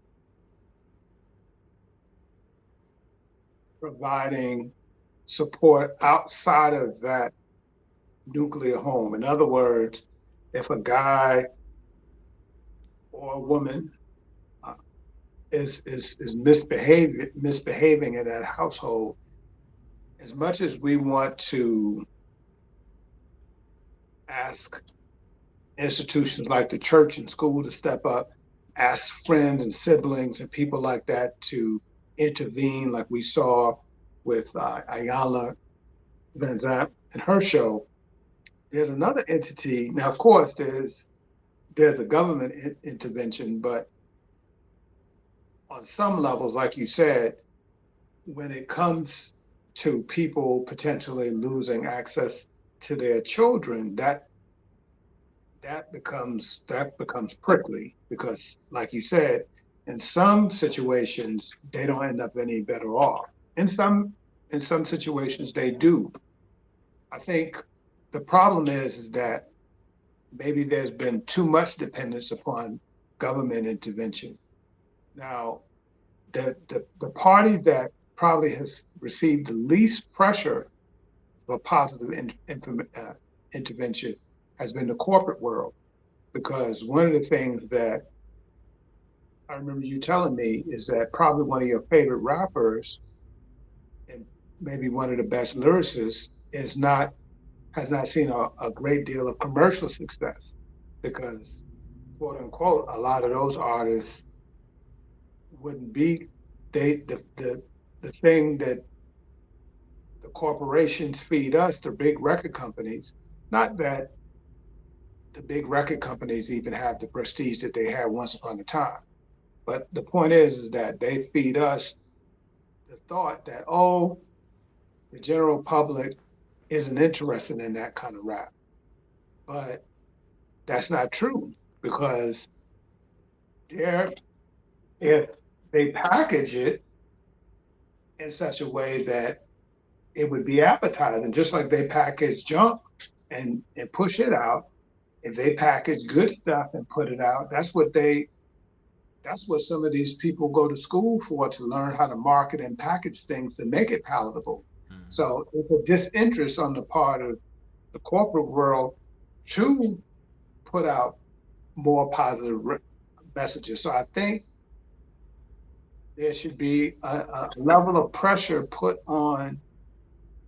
providing support outside of that nuclear home. In other words, if a guy or a woman uh, is misbehaving in that household, as much as we want to ask institutions like the church and school to step up, ask friends and siblings and people like that to intervene, like we saw with Ayala Van Zandt and her show. There's another entity. Now, of course, there's a government intervention, but on some levels, like you said, when it comes to people potentially losing access to their children, that becomes prickly because, like you said, in some situations they don't end up any better off. In some situations they do. I think the problem is that maybe there's been too much dependence upon government intervention. Now, the party that probably has received the least pressure for positive intervention has been the corporate world, because one of the things that I remember you telling me is that probably one of your favorite rappers and maybe one of the best lyricists is not has not seen a great deal of commercial success because, quote unquote, a lot of those artists wouldn't be the thing that the corporations feed us, the big record companies. Not that the big record companies even have the prestige that they had once upon a time, but the point is that they feed us the thought that, oh, the general public isn't interested in that kind of rap. But that's not true because they're if they package it in such a way that it would be appetizing, just like they package junk and push it out. If they package good stuff and put it out, that's what some of these people go to school for, to learn how to market and package things to make it palatable. Mm-hmm. So it's a disinterest on the part of the corporate world to put out more positive messages. So I think there should be a level of pressure put on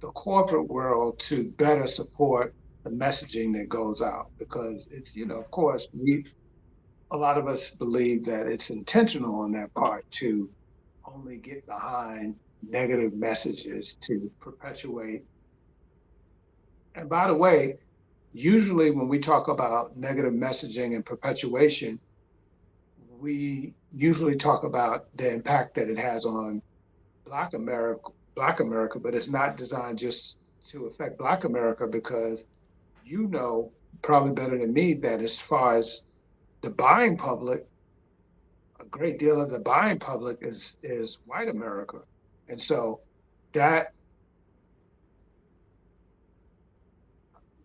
the corporate world to better support the messaging that goes out, because it's, of course, a lot of us believe that it's intentional on their part to only get behind negative messages to perpetuate. And by the way, usually when we talk about negative messaging and perpetuation, we usually talk about the impact that it has on Black America, Black America, but it's not designed just to affect Black America, because you know probably better than me that as far as the buying public, a great deal of the buying public is white America. And so that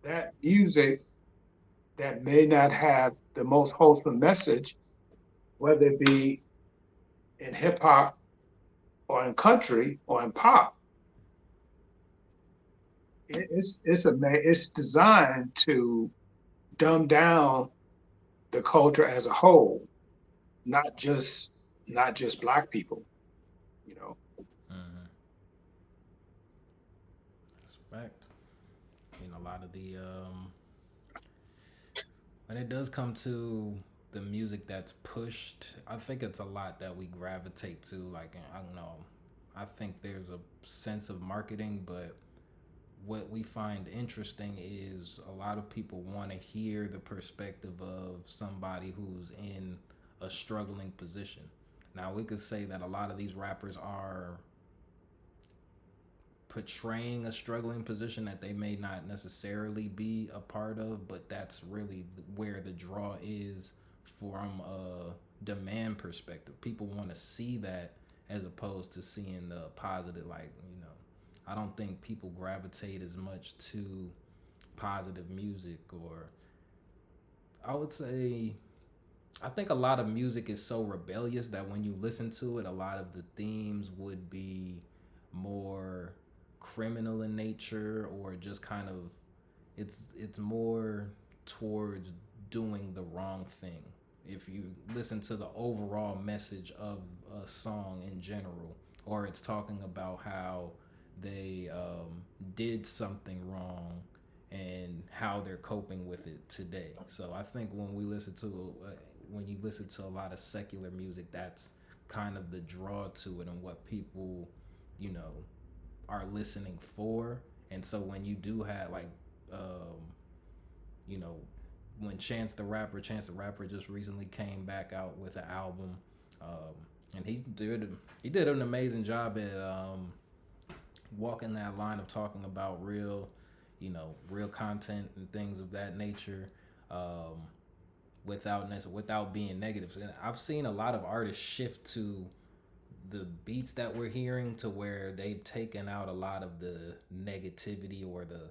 that music that may not have the most wholesome message, whether it be in hip hop or in country or in pop, it's designed to dumb down the culture as a whole, not just not just Black people, you know. Mm-hmm. That's a fact. A lot of the when it does come to the music that's pushed, I think it's a lot that we gravitate to. Like, I don't know, I think there's a sense of marketing, but what we find interesting is a lot of people want to hear the perspective of somebody who's in a struggling position. Now, we could say that a lot of these rappers are portraying a struggling position that they may not necessarily be a part of, but that's really where the draw is from a demand perspective. People want to see that as opposed to seeing the positive. Like, I don't think people gravitate as much to positive music, or I would say I think a lot of music is so rebellious that when you listen to it, a lot of the themes would be more criminal in nature, or just kind of it's more towards doing the wrong thing. If you listen to the overall message of a song in general, or it's talking about how they did something wrong and how they're coping with it today. So I think when you listen to a lot of secular music, that's kind of the draw to it and what people, you know, are listening for. And so when you do have like, you know, when Chance the Rapper just recently came back out with an album, and he did an amazing job at walking that line of talking about real, real content and things of that nature, um, without being negative. And I've seen a lot of artists shift to the beats that we're hearing to where they've taken out a lot of the negativity, or the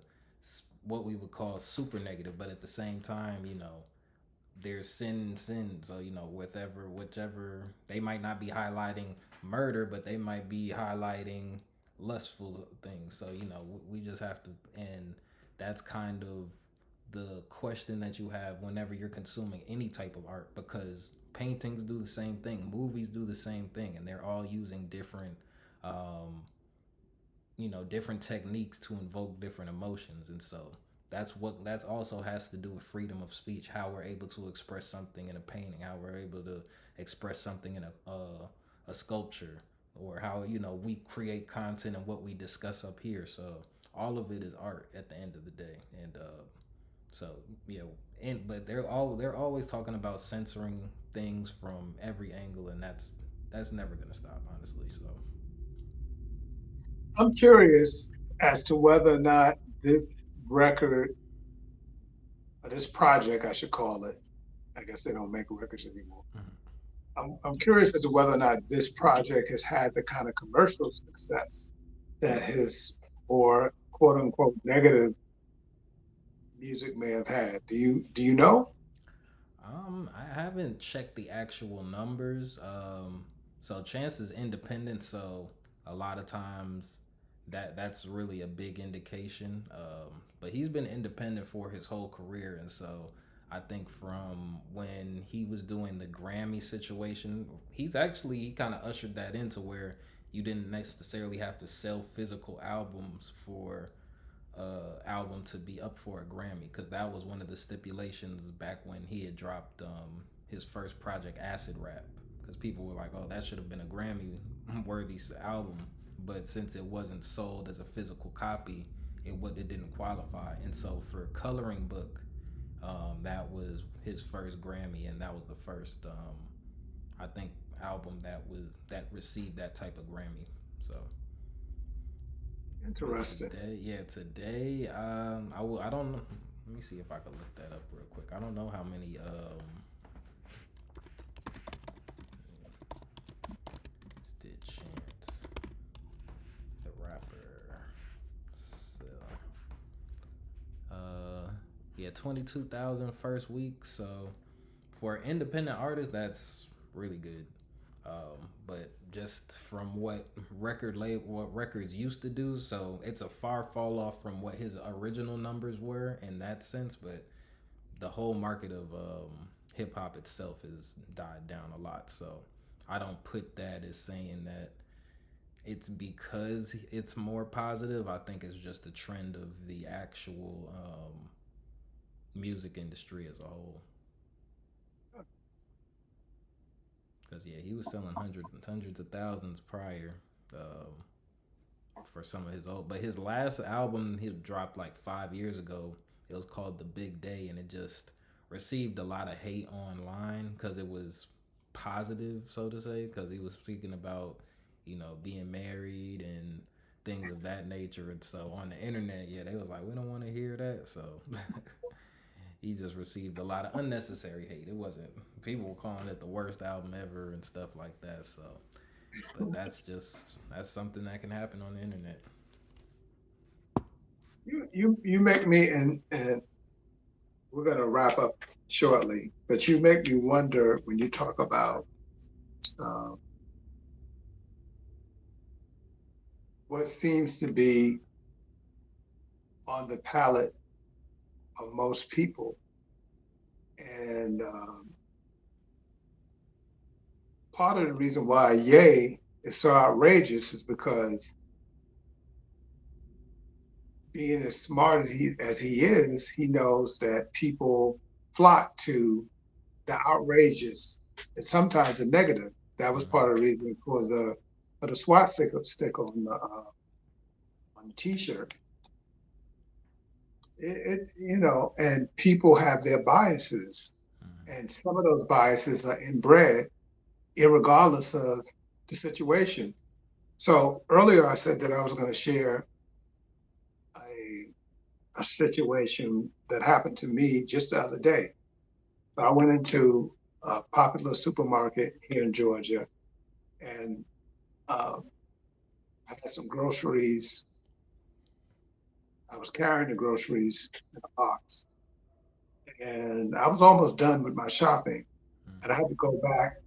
what we would call super negative, but at the same time, there's sin. So whichever, they might not be highlighting murder, but they might be highlighting lustful things. So we just have to, and that's kind of the question that you have whenever you're consuming any type of art, because paintings do the same thing, movies do the same thing, and they're all using different different techniques to invoke different emotions. And so that also has to do with freedom of speech, how we're able to express something in a painting, how we're able to express something in a sculpture, or how we create content and what we discuss up here. So all of it is art at the end of the day. And so but they're always talking about censoring things from every angle, and that's never gonna stop, honestly. So I'm curious as to whether or not this record, or this project, I should call it. I guess they don't make records anymore. I'm curious as to whether or not this project has had the kind of commercial success that his or quote unquote negative music may have had. Do you know? I haven't checked the actual numbers. So Chance is independent, so a lot of times that's really a big indication. But he's been independent for his whole career, and so I think from when he was doing the Grammy situation, he kind of ushered that into where you didn't necessarily have to sell physical albums for album to be up for a Grammy, because that was one of the stipulations back when he had dropped his first project, Acid Rap, because people were like, "Oh, that should have been a Grammy worthy album," but since it wasn't sold as a physical copy, it didn't qualify. And so for Coloring Book, that was his first Grammy, and that was the first I think album that received that type of Grammy. So but Interesting. today, I don't know. Let me see if I can look that up real quick. I don't know how many did Chance the Rapper sell. Yeah, 22,000 first week. So for an independent artist, that's really good. But just from what records used to do, so it's a far fall off from what his original numbers were in that sense. But the whole market of hip hop itself has died down a lot. So I don't put that as saying that it's because it's more positive. I think it's just a trend of the actual music industry as a whole. Cause yeah, he was selling hundreds of thousands prior, um, for some of his old. But his last album he dropped like 5 years ago. It was called The Big Day, and it just received a lot of hate online because it was positive, so to say, because he was speaking about, being married and things of that nature. And so on the internet, yeah, they was like, we don't want to hear that. So he just received a lot of unnecessary hate. It wasn't, people were calling it the worst album ever and stuff like that. So, but that's something that can happen on the internet. You make me, and we're going to wrap up shortly, but you make me wonder when you talk about um, what seems to be on the palate of most people. And part of the reason why Ye is so outrageous is because being as smart as he is, he knows that people flock to the outrageous and sometimes the negative. That was part of the reason for the SWAT stick on the T-shirt. And people have their biases, and some of those biases are inbred, irregardless of the situation. So earlier I said that I was going to share a situation that happened to me just the other day. So I went into a popular supermarket here in Georgia, and I had some groceries. I was carrying the groceries in a box, and I was almost done with my shopping, and I had to go back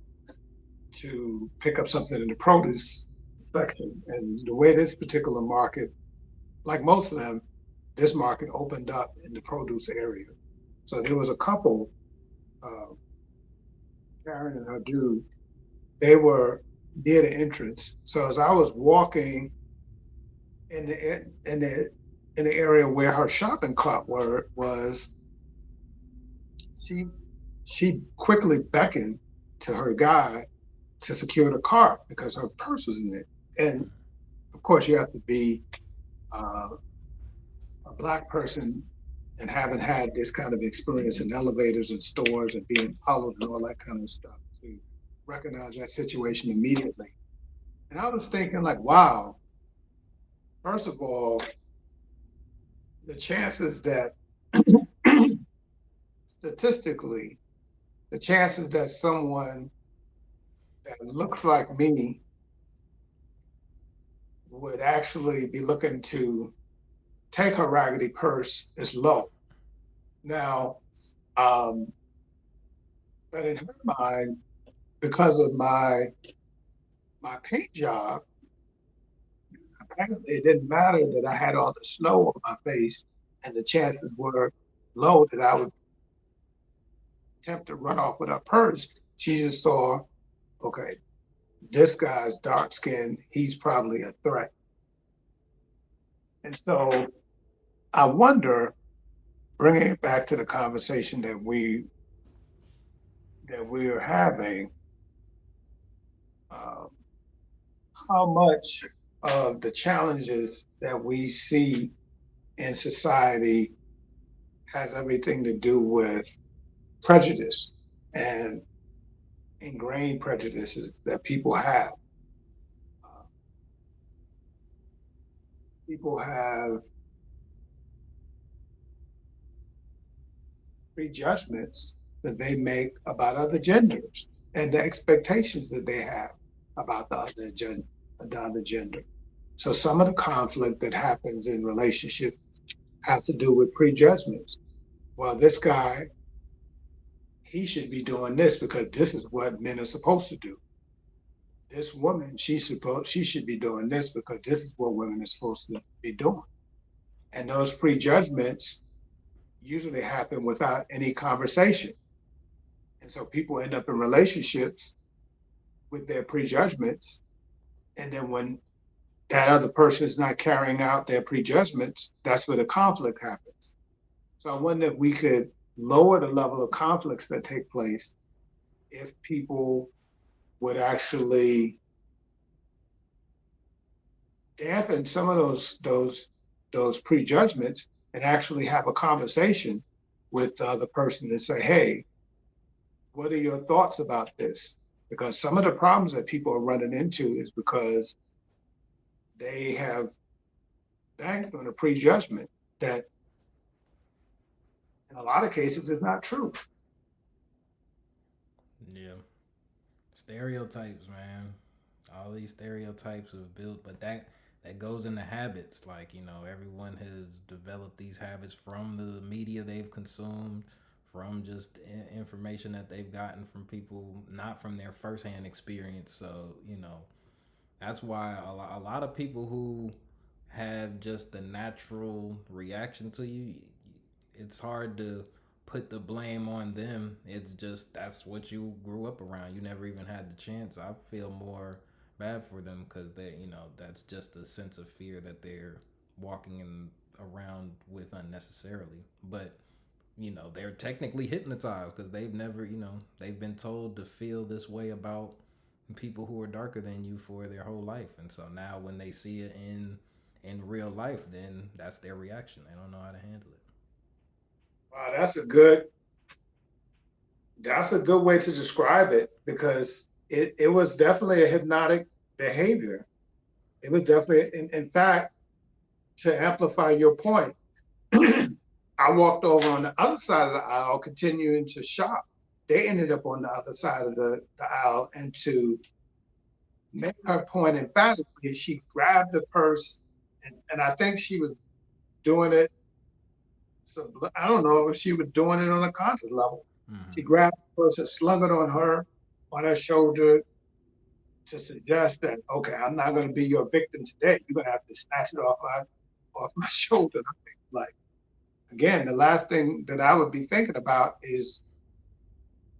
to pick up something in the produce section. And the way this particular market, like most of them, this market opened up in the produce area. So there was a couple, uh, Karen and her dude, they were near the entrance. So as I was walking in the area where her shopping cart was, she quickly beckoned to her guy to secure the cart because her purse was in it. And of course, you have to be uh, a Black person and haven't had this kind of experience in elevators and stores and being followed and all that kind of stuff to recognize that situation immediately. And I was thinking, like, wow, first of all, the chances that statistically, the chances that someone that looks like me would actually be looking to take her raggedy purse is low. Now, um, but in her mind, because of my paint job, apparently it didn't matter that I had all the snow on my face, and the chances were low that I would attempt to run off with her purse. She just saw, okay, this guy's dark skinned, he's probably a threat. And so I wonder, bringing it back to the conversation that we are having, um, how much of the challenges that we see in society has everything to do with prejudice and ingrained prejudices that people have. Uh, People have prejudgments that they make about other genders and the expectations that they have about the other gender. So some of the conflict that happens in relationship has to do with prejudgments. Well, this guy, he should be doing this because this is what men are supposed to do. This woman, she should be doing this because this is what women are supposed to be doing. And those prejudgments usually happen without any conversation. And so people end up in relationships with their prejudgments. And then when that other person is not carrying out their prejudgments, that's where the conflict happens. So I wonder if we could lower the level of conflicts that take place if people would actually dampen some of those prejudgments and actually have a conversation with the person and say, hey, what are your thoughts about this? Because some of the problems that people are running into is because they have banked on a prejudgment that in a lot of cases is not true. Yeah. Stereotypes, man. All these stereotypes have built, but that goes into habits. Like, everyone has developed these habits from the media they've consumed, from just information that they've gotten from people, not from their firsthand experience. So, that's why a lot of people who have just the natural reaction to you, it's hard to put the blame on them. It's just that's what you grew up around. You never even had the chance. I feel more bad for them because that's just a sense of fear that they're walking in around with unnecessarily. But they're technically hypnotized because they've never, they've been told to feel this way about people who are darker than you for their whole life. And so now when they see it in real life, then that's their reaction. They don't know how to handle it. Wow, that's a good way to describe it because it was definitely a hypnotic behavior. It was definitely, in fact, to amplify your point, I walked over on the other side of the aisle, continuing to shop. They ended up on the other side of the aisle, and to make her point emphatically, she grabbed the purse, and I think she was doing it. So I don't know if she was doing it on a conscious level. Mm-hmm. She grabbed the purse and slung it on her shoulder to suggest that, okay, I'm not going to be your victim today. You're going to have to snatch it off my shoulder. Like, again, the last thing that I would be thinking about is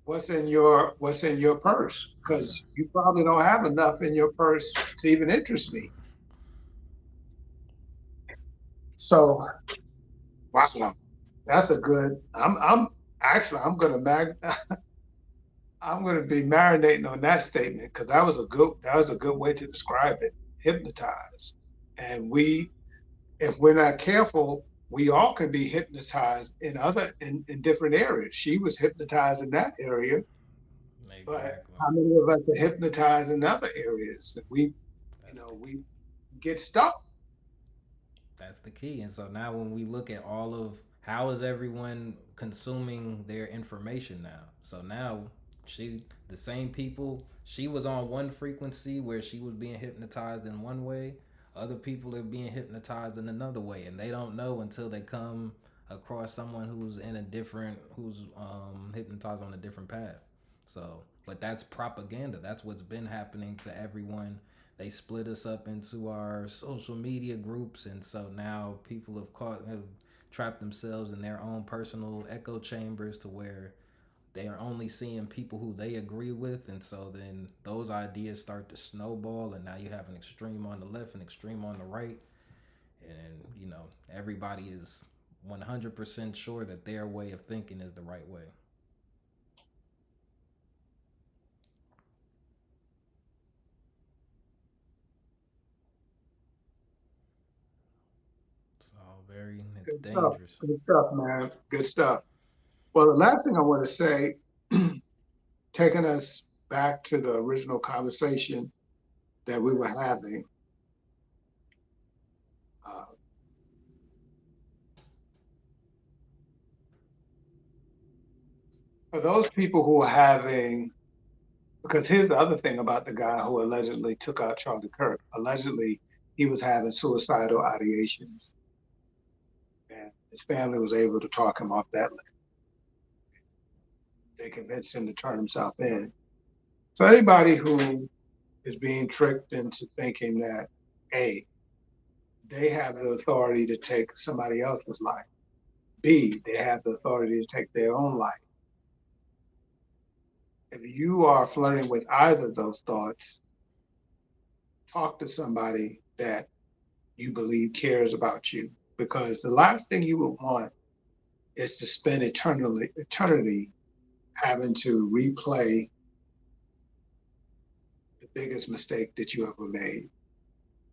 what's in your purse, because you probably don't have enough in your purse to even interest me. So, wow, that's a good. I'm actually I'm gonna be marinating on that statement because that was a good way to describe it. Hypnotized, and if we're not careful, we all can be hypnotized in different areas. She was hypnotized in that area, but Exactly. how many of us are hypnotized in other areas? That's the We get stuck. That's the key. And so now when we look at all of how is everyone consuming their information now? So now the same people, she was on one frequency where she was being hypnotized in one way. Other people are being hypnotized in another way, and they don't know until they come across someone who's hypnotized on a different path. So, but that's propaganda. That's what's been happening to everyone. They split us up into our social media groups, and so now people have trapped themselves in their own personal echo chambers to where they are only seeing people who they agree with, and so then those ideas start to snowball, and now you have an extreme on the left and extreme on the right, and everybody is 100% sure that their way of thinking is the right way. It's Good stuff. dangerous. Good stuff, man. Good stuff. Well, the last thing I want to say, taking us back to the original conversation that we were having, uh, for those people who are having, because here's the other thing about the guy who allegedly took out Charlie Kirk. Allegedly, he was having suicidal ideations, and his family was able to talk him off that. They convinced him to turn himself in. So anybody who is being tricked into thinking that, A, they have the authority to take somebody else's life. B, they have the authority to take their own life. If you are flirting with either of those thoughts, talk to somebody that you believe cares about you. Because the last thing you would want is to spend eternity having to replay biggest mistake that you ever made.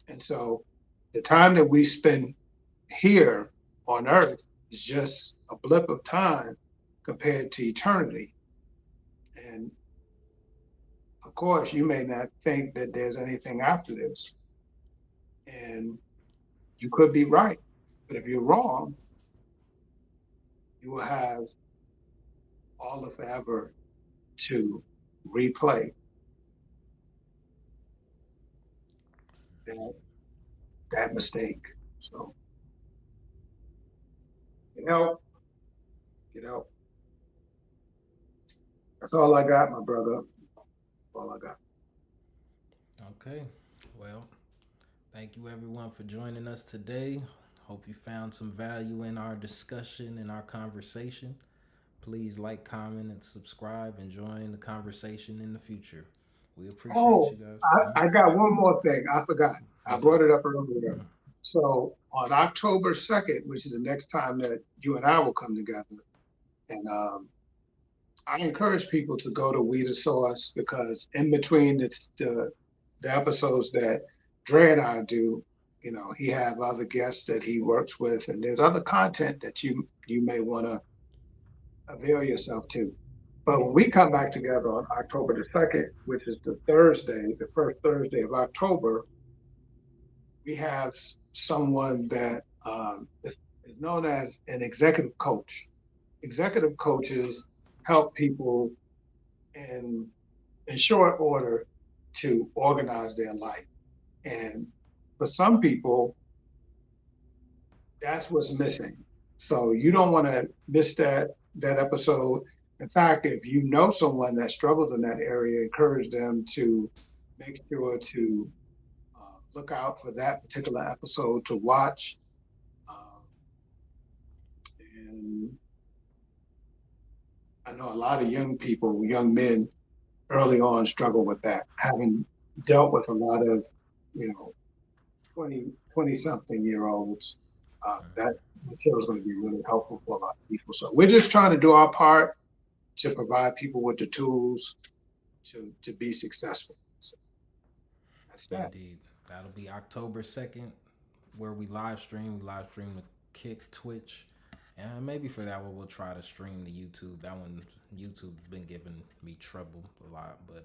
And so the time that we spend here on earth is just a blip of time compared to eternity. And of course, you may not think that there's anything after this. And you could be right. But if you're wrong, you will have all of forever to replay that that mistake. So get help, get help. That's all I got, my brother. All I got. Okay. Well, thank you everyone for joining us today. Hope you found some value in our discussion and our conversation. Please like, comment, and subscribe and join the conversation in the future. We appreciate Oh, you guys. I got one more thing. I forgot. I What's up? brought it up earlier. So on October 2nd, which is the next time that you and I will come together, and I encourage people to go to WeTheSauce because in between the episodes that Dre and I do, he have other guests that he works with, and there's other content that you may want to avail yourself to. But when we come back together on October the 2nd, which is the first Thursday of October, we have someone that is known as an executive coach. Executive coaches help people in short order to organize their life. And for some people, that's what's missing. So you don't want to miss that episode. In fact, if you know someone that struggles in that area, encourage them to make sure to look out for that particular episode to watch. Uh, and I know a lot of young people, young men, early on struggle with that, having dealt with a lot of, 20 something year olds. That show is going to be really helpful for a lot of people. So we're just trying to do our part to provide people with the tools to be successful. So that's that. Indeed. That'll be October 2nd, where we live stream. We live stream the Kick, Twitch. And maybe for that one, we'll try to stream the YouTube. That one, YouTube been giving me trouble a lot. But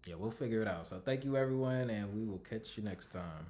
yeah, we'll figure it out. So thank you, everyone, and we will catch you next time.